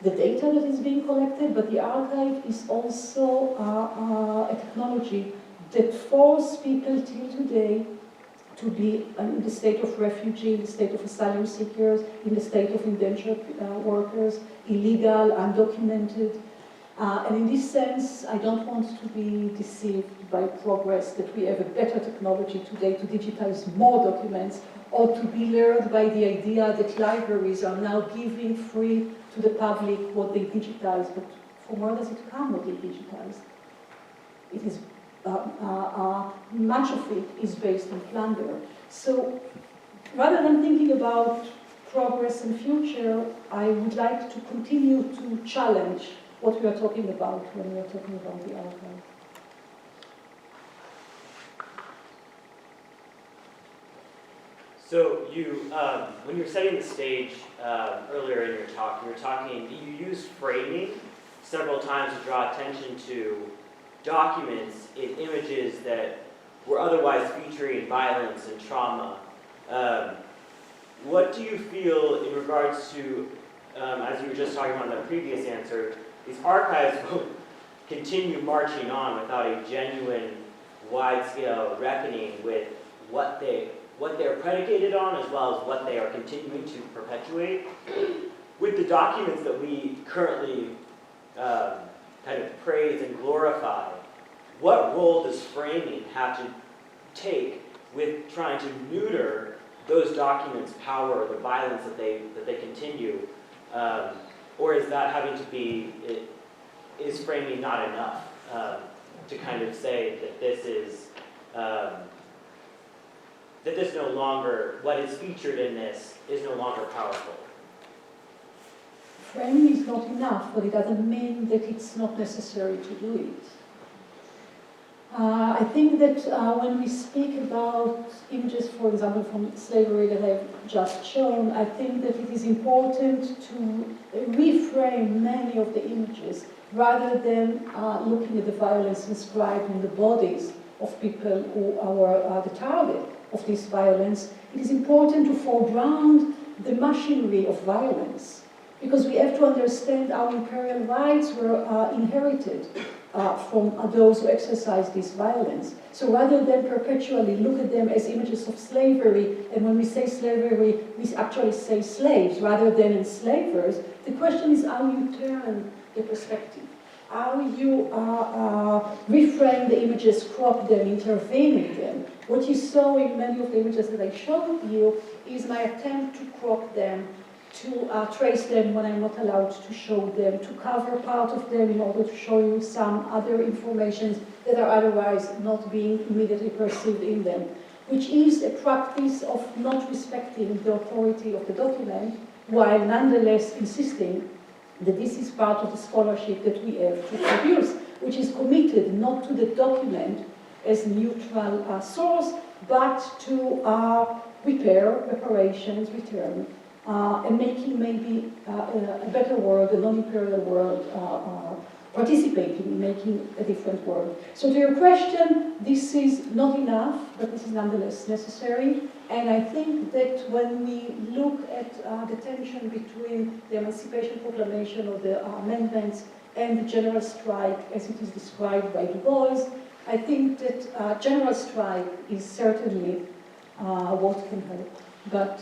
the data that is being collected, but the archive is also a technology that forces people till today to be in the state of refugee, in the state of asylum seekers, in the state of indentured workers, illegal, undocumented. And in this sense, I don't want to be deceived by progress, that we have a better technology today to digitize more documents, or to be lured by the idea that libraries are now giving free to the public what they digitize. But from where does it come, what they digitize? It is much of it is based on plunder. So rather than thinking about progress and future, I would like to continue to challenge what we are talking about when we are talking about the archive. So you, when you were setting the stage earlier in your talk, you used framing several times to draw attention to documents in images that were otherwise featuring violence and trauma. What do you feel in regards to as you were just talking about in the previous answer, these archives will continue marching on without a genuine, wide-scale reckoning with what they're predicated on, as well as what they are continuing to perpetuate. With the documents that we currently kind of praise and glorify, what role does framing have to take with trying to neuter those documents' power, the violence that they continue, or is that having to be? Is framing not enough to kind of say that this is that this no longer, what is featured in this is no longer powerful? Framing is not enough, but it doesn't mean that it's not necessary to do it. I think that when we speak about images, for example, from slavery that I've just shown, I think that it is important to reframe many of the images rather than looking at the violence inscribed in the bodies of people who are the target of this violence. It is important to foreground the machinery of violence, because we have to understand how imperial rights were inherited from those who exercised this violence. So rather than perpetually look at them as images of slavery, and when we say slavery, we actually say slaves rather than enslavers, the question is how you turn the perspective, how you reframe the images, crop them, intervene in them. What you saw in many of the images that I showed you is my attempt to crop them, to trace them when I'm not allowed to show them, to cover part of them in order to show you some other information that are otherwise not being immediately perceived in them, which is a practice of not respecting the authority of the document, while nonetheless insisting that this is part of the scholarship that we have to produce, which is committed not to the document as a neutral source, but to reparations, return, and making maybe a better world, a non-imperial world, participating in making a different world. So to your question, this is not enough, but this is nonetheless necessary. And I think that when we look at the tension between the Emancipation Proclamation or the amendments and the general strike as it is described by Du Bois, I think that general strike is certainly what can help, but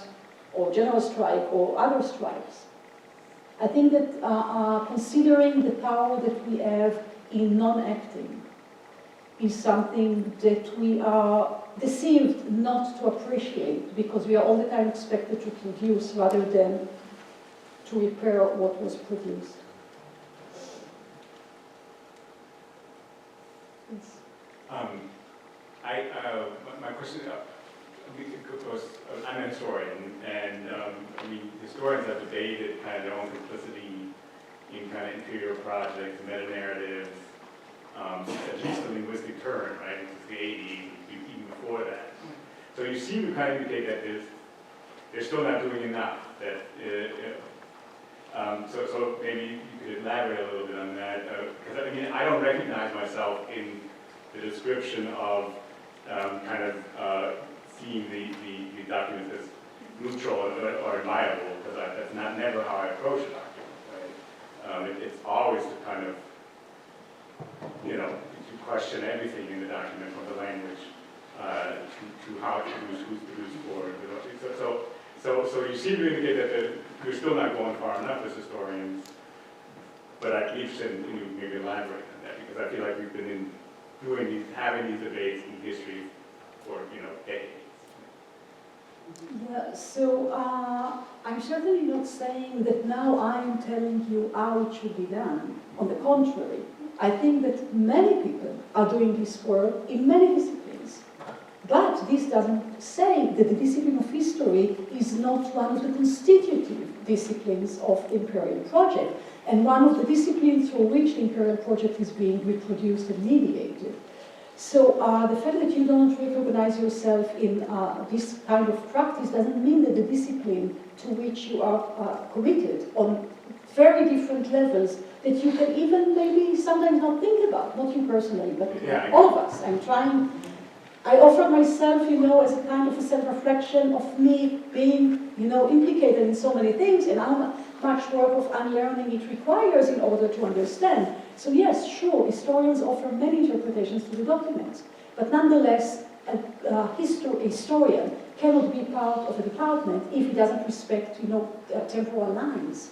or general strike or other strikes. I think that considering the power that we have in non-acting is something that we are deceived not to appreciate, because we are all the time expected to produce rather than to repair what was produced. Yes. My question goes, I'm an historian, and I mean, historians have debated kind of their own complicity in kind of interior projects, meta-narratives, at least the linguistic turn, right, into the 80s, even before that. So you seem to kind of indicate that they're still not doing enough. That so maybe you could elaborate a little bit on that, because I mean, I don't recognize myself in the description of kind of seeing the documents as neutral or admirable, because that's never how I approach a document, right? It's always to kind of, you know, to question everything in the document, from the language to how who's produced for. So you seem to indicate that you're still not going far enough as historians, but I'd be interested in you maybe elaborate on that, because I feel like we've been having these debates in history for, you know, decades. Yeah, so I'm certainly not saying that now I'm telling you how it should be done. On the contrary, I think that many people are doing this work in many disciplines. But this doesn't say that the discipline of history is not one of the constitutive disciplines of imperial project, and one of the disciplines through which the imperial project is being reproduced and mediated. So the fact that you don't recognize yourself in this kind of practice doesn't mean that the discipline to which you are committed on very different levels that you can even maybe sometimes not think about, not you personally, but all of us. I offer myself, you know, as a kind of a self-reflection of me being, you know, implicated in so many things, and much work of unlearning it requires in order to understand. So yes, sure, historians offer many interpretations to the documents, but nonetheless, a historian cannot be part of a department if he doesn't respect, temporal lines.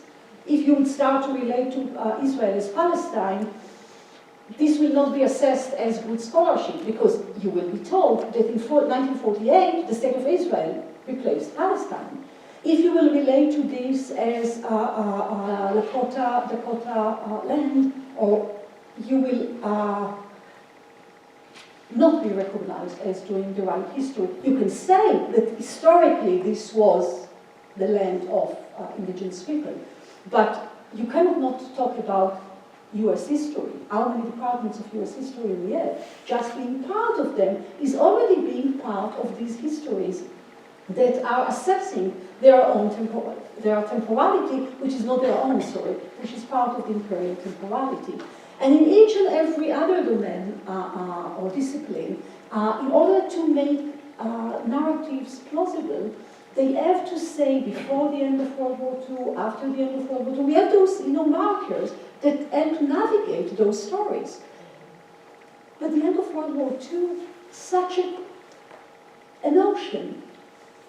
If you would start to relate to Israel as Palestine, this will not be assessed as good scholarship because you will be told that in 1948 the state of Israel replaced Palestine. If you will relate to this as Dakota land, or you will not be recognized as doing the right history. You can say that historically this was the land of indigenous people, but you cannot not talk about US history. How many departments of US history we have? Just being part of them is already being part of these histories that are assessing their own temporality, which is not their own, which is part of the imperial temporality. And in each and every other domain or discipline, in order to make narratives plausible, they have to say before the end of World War II, after the end of World War II, we have those markers that help navigate those stories. But the end of World War II, such an ocean.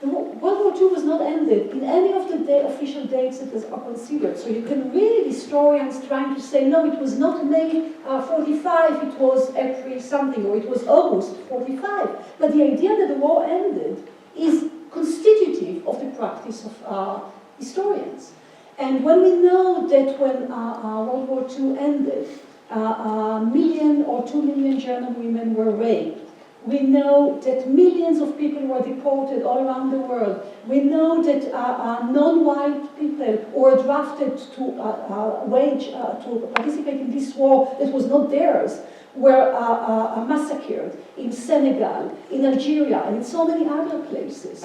World War II was not ended in any of the official dates that are considered. So you can read historians trying to say, no, it was not May 45, it was April something, or it was August 45. But the idea that the war ended is constitutive of the practice of historians. And when we know that when World War II ended, 1 million or 2 million German women were raped, we know that millions of people were deported all around the world. We know that non-white people were drafted to participate in this war that was not theirs, were massacred in Senegal, in Algeria, and in so many other places.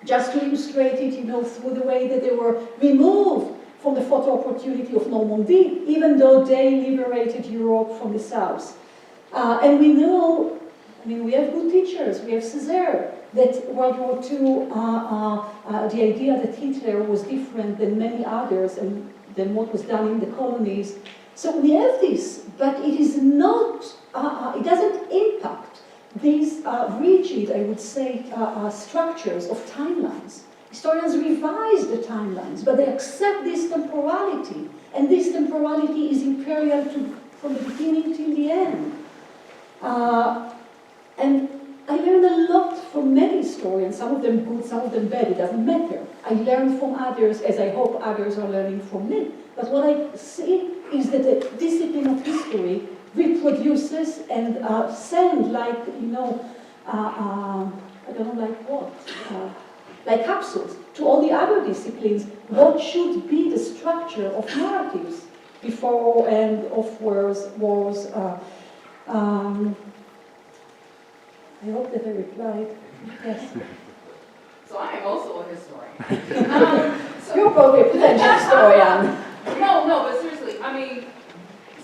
Just to illustrate it, through the way that they were removed from the photo opportunity of Normandy, even though they liberated Europe from the south. And we know, we have good teachers, we have Seizure, that World War II, the idea that Hitler was different than many others and than what was done in the colonies. So we have this, but it is not, it doesn't impact these rigid, I would say, structures of timelines. Historians revise the timelines, but they accept this temporality, and this temporality is imperial from the beginning till the end. And I learned a lot from many historians, some of them good, some of them bad, it doesn't matter. I learned from others, as I hope others are learning from me. But what I see is that the discipline of history reproduces and sends like, I don't know like what, like capsules to all the other disciplines, what should be the structure of narratives before and of wars. I hope that I replied. Yes. So I am also a historian. You're probably a potential historian. No, but seriously,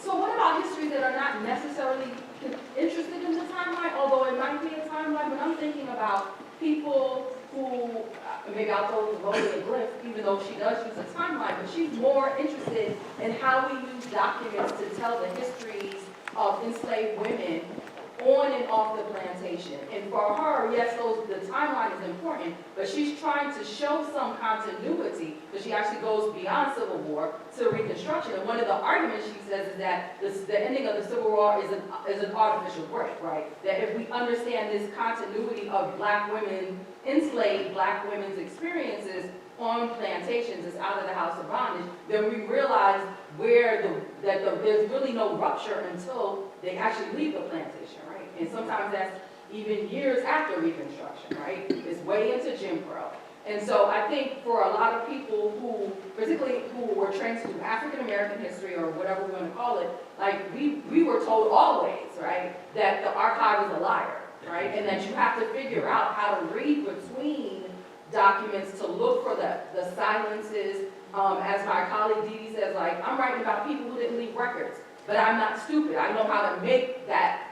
so what about histories that are not necessarily interested in the timeline, although it might be a timeline, but I'm thinking about people who, maybe I'll throw Rose a glyph, even though she does use a timeline, but she's more interested in how we use documents to tell the histories of enslaved women on and off the plantation. And for her, yes, the timeline is important, but she's trying to show some continuity, because she actually goes beyond Civil War to Reconstruction. And one of the arguments she says is that the ending of the Civil War is an artificial break, right? That if we understand this continuity of black women, enslaved black women's experiences on plantations as out of the house of bondage, then we realize there's really no rupture until they actually leave the plantation, right? And sometimes that's even years after Reconstruction, right? It's way into Jim Crow. And so I think for a lot of people who, particularly who were trained to do African American history or whatever we want to call it, like we were told always, right, that the archive is a liar, right? And that you have to figure out how to read between documents to look for the silences. As my colleague Dee Dee says, like, I'm writing about people who didn't leave records, but I'm not stupid. I know how to make that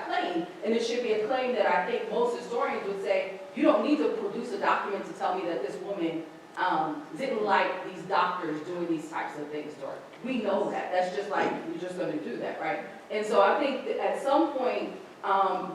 claim, and it should be a claim that I think most historians would say, you don't need to produce a document to tell me that this woman didn't like these doctors doing these types of things to her. We know that. That's just like, you're just going to do that, right? And so I think that at some point,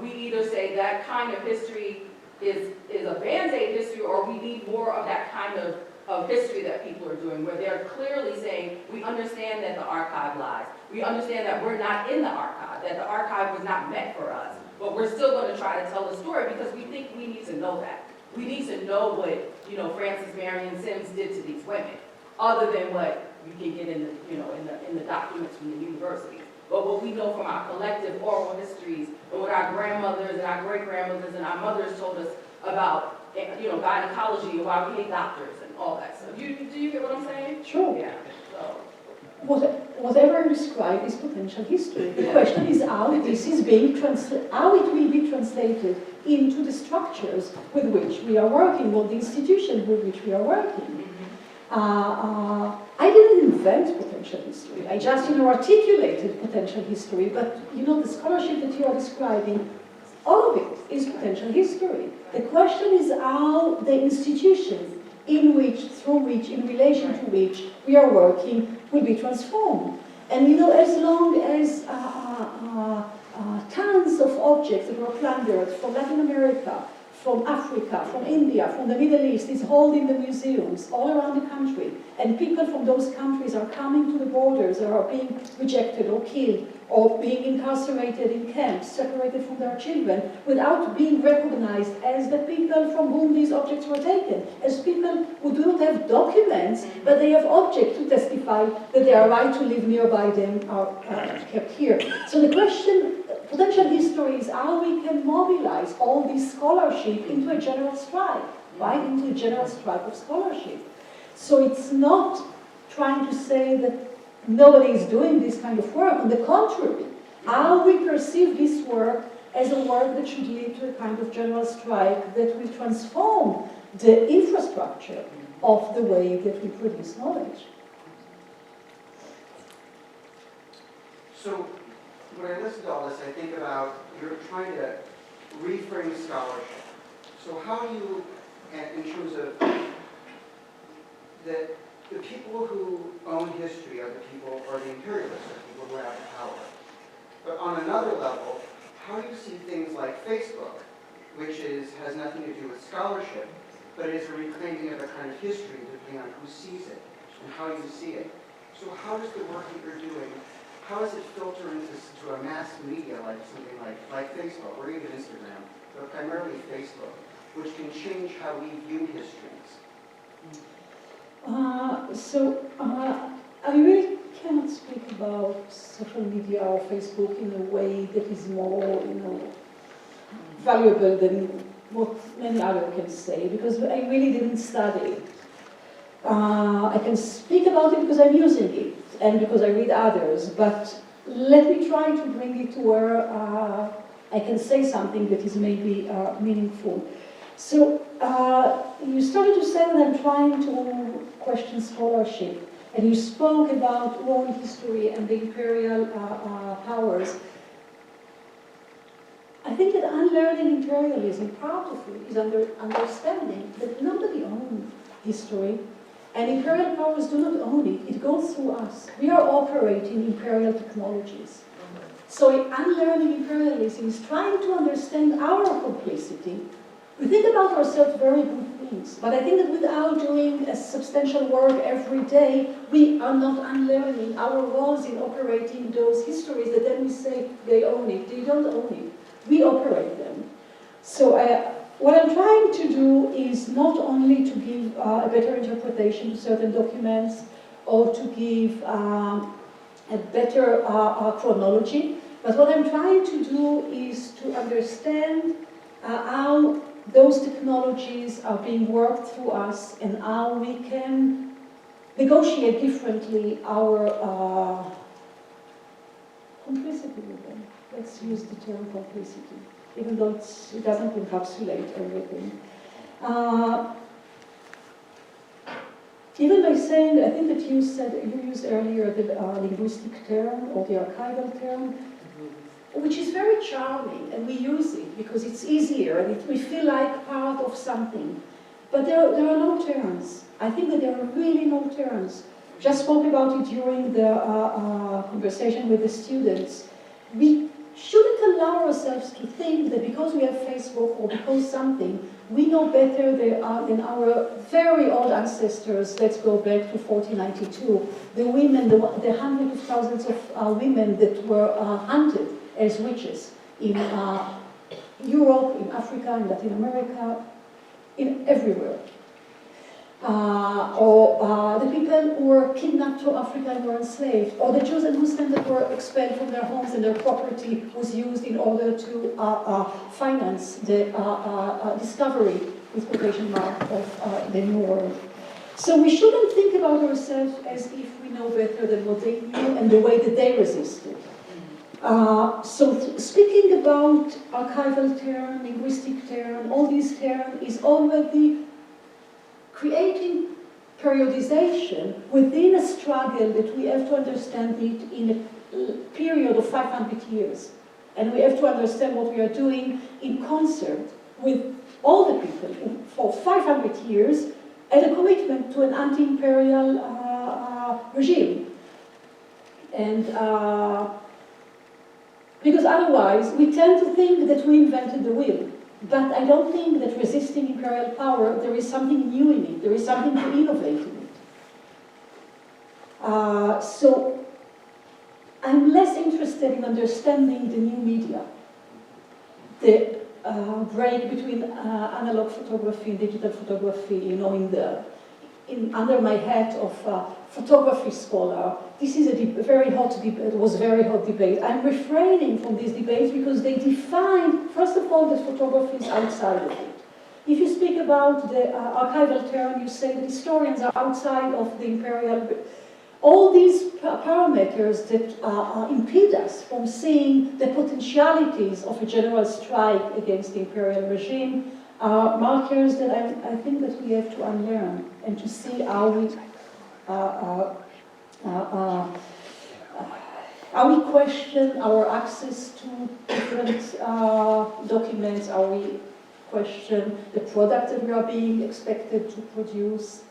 we either say that kind of history is a Band-Aid history, or we need more of that kind of history that people are doing, where they're clearly saying, we understand that the archive lies. We understand that we're not in the archive, that the archive was not meant for us. But we're still going to try to tell the story because we think we need to know that. We need to know what, Frances Marion Sims did to these women, other than what you can get in the, in the documents from the university. But what we know from our collective oral histories and what our grandmothers and our great-grandmothers and our mothers told us about, gynecology and why we hate doctors and all that stuff. Do you get what I'm saying? Sure. Yeah. So. Whatever you describe is potential history. The question is how this is being how it will be translated into the structures with which we are working, or the institutions with which we are working. I didn't invent potential history. I just, articulated potential history. But, the scholarship that you are describing, all of it is potential history. The question is how the institutions in relation to which we are working will be transformed. And as long as tons of objects that were plundered from Latin America, from Africa, from India, from the Middle East is held in the museums all around the country, and people from those countries are coming to the borders or are being rejected or killed or being incarcerated in camps, separated from their children, without being recognized as the people from whom these objects were taken, as people who do not have documents, but they have objects to testify that their right to live nearby them are kept here. So the question, potential history, is how we can mobilize all this scholarship into a general strike, right? Into a general strike of scholarship. So it's not trying to say that nobody is doing this kind of work. On the contrary, how we perceive this work as a work that should lead to a kind of general strike that will transform the infrastructure of the way that we produce knowledge. So when I listen to all this, I think about you're trying to reframe scholarship. So how do you, in terms of the people who own history are the people, or the imperialists are people who have power. But on another level, how do you see things like Facebook, which has nothing to do with scholarship, but is a reclaiming of a kind of history depending on who sees it and how you see it? So how does the work that you're doing, how does it filter into a mass media like something like Facebook or even Instagram, but primarily Facebook, which can change how we view histories? I really cannot speak about social media or Facebook in a way that is more, valuable than what many others can say, because I really didn't study it. I can speak about it because I'm using it and because I read others, but let me try to bring it to where I can say something that is maybe meaningful. So you started to say that I'm trying to question scholarship, and you spoke about oral history and the imperial powers. I think that unlearning imperialism, part of it is understanding that nobody owns history, and imperial powers do not own it. It goes through us. We are operating imperial technologies. So unlearning imperialism is trying to understand our complicity. We think about ourselves very good things, but I think that without doing a substantial work every day, we are not unlearning our roles in operating those histories that then we say they own it. They don't own it. We operate them. So what I'm trying to do is not only to give a better interpretation to certain documents or to give a better chronology, but what I'm trying to do is to understand how those technologies are being worked through us and how we can negotiate differently our complicity with them. Let's use the term complicity, even though it doesn't encapsulate everything. Even by saying, I think that you used earlier the linguistic term or the archival term, which is very charming, and we use it because it's easier and we feel like part of something. But there are no turns. I think that there are really no turns. Just spoke about it during the conversation with the students. We shouldn't allow ourselves to think that because we have Facebook or because something, we know better than our very old ancestors. Let's go back to 1492. The women, the hundreds of thousands of women that were hunted as witches in Europe, in Africa, in Latin America, in everywhere. Or the people who were kidnapped to Africa and were enslaved, or the Jews and Muslims that were expelled from their homes and their property was used in order to finance the discovery, with quotation mark, of the New World. So we shouldn't think about ourselves as if we know better than what they knew and the way that they resisted. So speaking about archival term, linguistic term, all these terms is already creating periodization within a struggle that we have to understand it in a period of 500 years. And we have to understand what we are doing in concert with all the people for 500 years and a commitment to an anti-imperial regime. And because otherwise we tend to think that we invented the wheel. But I don't think that resisting imperial power, there is something new in it. There is something to innovate in it. So I'm less interested in understanding the new media, the break between analog photography and digital photography. You know, under my hat of photography scholar, this is a very hot debate. It was a very hot debate. I'm refraining from these debates because they define, first of all, that photography is outside of it. If you speak about the archival term, you say that historians are outside of the imperial. All these parameters that impede us from seeing the potentialities of a general strike against the imperial regime are markers that I think that we have to unlearn and to see how we question our access to different documents, how we question the product that we are being expected to produce,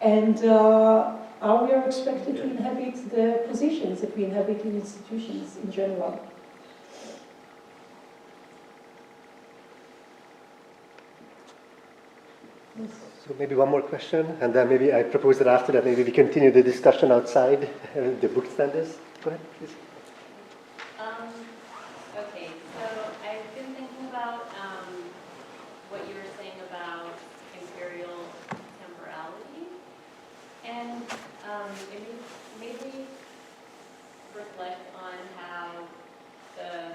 and how we are expected to inhabit the positions that we inhabit in institutions in general. So maybe one more question, and then maybe I propose that after that maybe we continue the discussion outside the book standers. Go ahead, please. Okay, so I've been thinking about what you were saying about imperial temporality, and it made me reflect on how the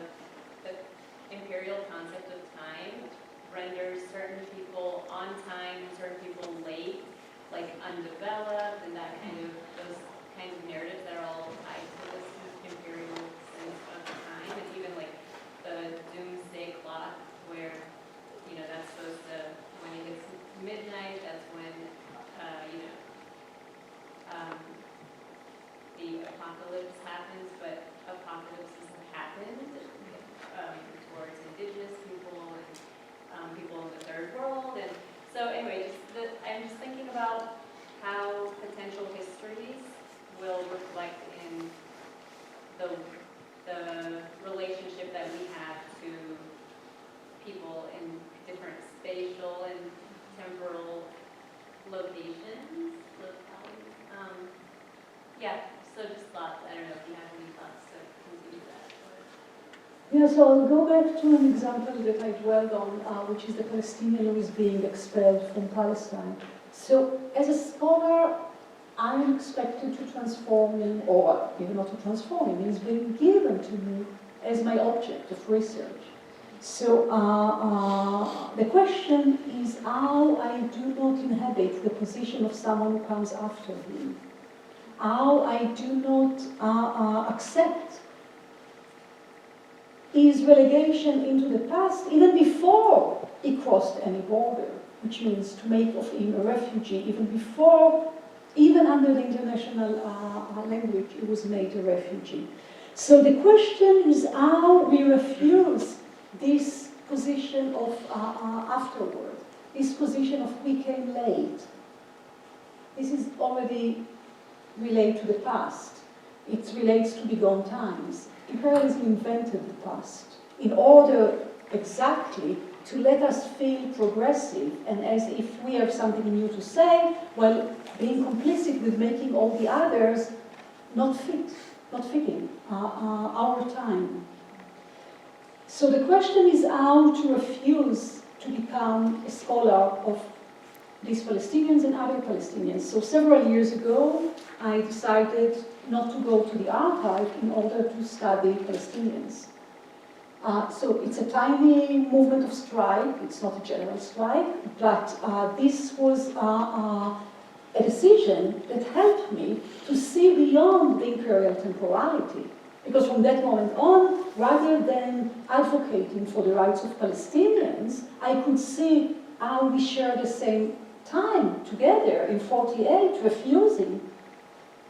imperial concept of time renders certain people on time, certain people late, like undeveloped, and that those kinds of narratives that are all tied to this imperial sense of time. And even like the doomsday clock, where that's supposed to, when it hits midnight, that's when the apocalypse happens. But apocalypse has happened towards indigenous people and people in the third world. And so anyway, I'm just thinking about how potential histories will reflect in the relationship that we have to people in different spatial and temporal locations, localities. So just thoughts. I don't know if you have any thoughts to continue that. Yeah, so I'll go back to an example that I dwelled on, which is the Palestinian who is being expelled from Palestine. So as a scholar, I'm expected to transform him, or even not to transform him, he's been given to me as my object of research. So the question is how I do not inhabit the position of someone who comes after him. How I do not accept his relegation into the past even before he crossed any border, which means to make of him a refugee even under the international language, he was made a refugee. So the question is how we refuse this position of afterward. this position of we came late. This is already related to the past. It relates to bygone times. Imperialism invented the past in order exactly to let us feel progressive and as if we have something new to say, while being complicit with making all the others not fitting our time. So the question is how to refuse to become a scholar of these Palestinians and other Palestinians. So several years ago, I decided not to go to the archive in order to study Palestinians. So it's a tiny movement of strike, it's not a general strike, but this was a decision that helped me to see beyond the imperial temporality. Because from that moment on, rather than advocating for the rights of Palestinians, I could see how we share the same time together in 1948, refusing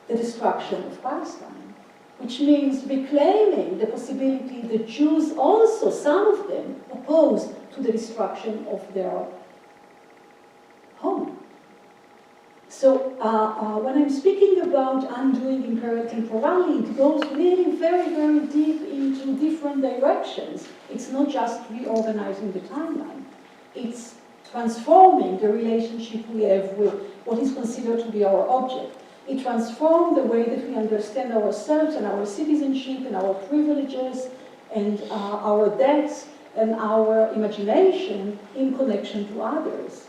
the destruction of Palestine, which means reclaiming the possibility that Jews also, some of them, opposed to the destruction of their home. So when I'm speaking about undoing imperial temporality, it goes really very, very deep into different directions. It's not just reorganizing the timeline. It's transforming the relationship we have with what is considered to be our object. It transforms the way that we understand ourselves and our citizenship and our privileges and our debts and our imagination in connection to others.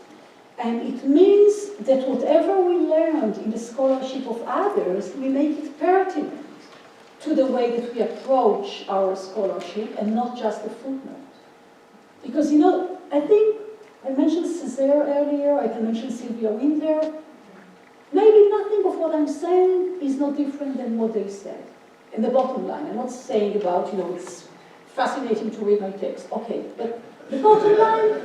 And it means that whatever we learned in the scholarship of others, we make it pertinent to the way that we approach our scholarship and not just a footnote. Because, you know, I think I mentioned Césaire earlier, I can mention Sylvia Wynter. Maybe nothing of what I'm saying is not different than what they said. And the bottom line, I'm not saying about, you know, it's fascinating to read my text. Okay, but the bottom line,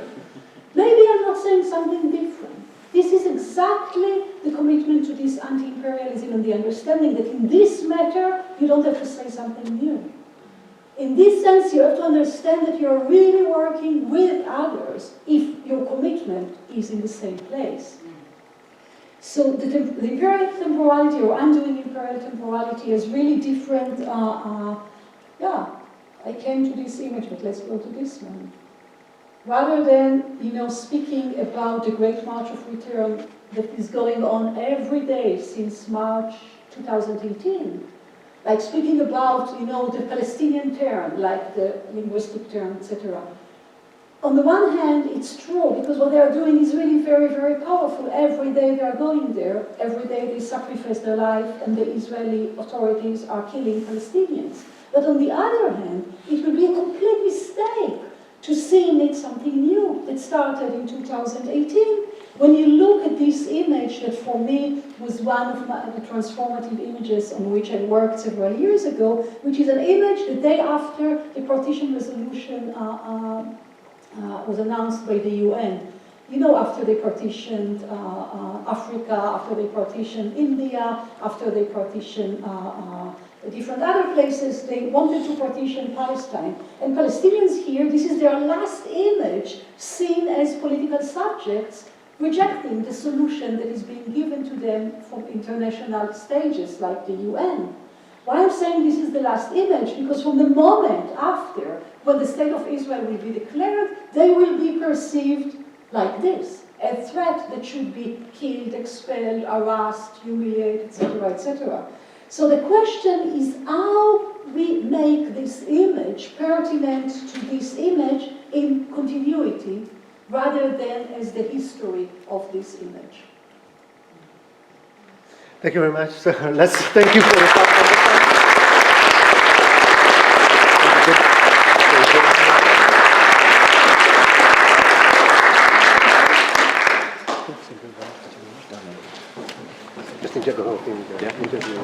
maybe I'm not saying something different. This is exactly the commitment to this anti-imperialism and the understanding that in this matter, you don't have to say something new. In this sense, you have to understand that you're really working with others if your commitment is in the same place. So the imperial temporality or undoing imperial temporality is really different. I came to this image, but let's go to this one. Rather than, you know, speaking about the Great March of Return that is going on every day since March 2018, like speaking about, you know, the Palestinian term, like the linguistic term, etc. On the one hand, it's true, because what they are doing is really very, very powerful. Every day they are going there, every day they sacrifice their life, and the Israeli authorities are killing Palestinians. But on the other hand, it will be a complete mistake to see in it something new that started in 2018. When you look at this image that for me was one of the transformative images on which I worked several years ago, which is an image the day after the partition resolution was announced by the UN. You know, after they partitioned Africa, after they partitioned India, after they partitioned different other places, they wanted to partition Palestine. And Palestinians here, this is their last image seen as political subjects, rejecting the solution that is being given to them from international stages like the UN. Why I'm saying this is the last image? Because from the moment after, when the state of Israel will be declared, they will be perceived like this, a threat that should be killed, expelled, harassed, humiliated, etc., etc. So the question is how we make this image pertinent to this image in continuity, rather than as the history of this image. Thank you very much. So let's thank you for the talk. Just in general, interview.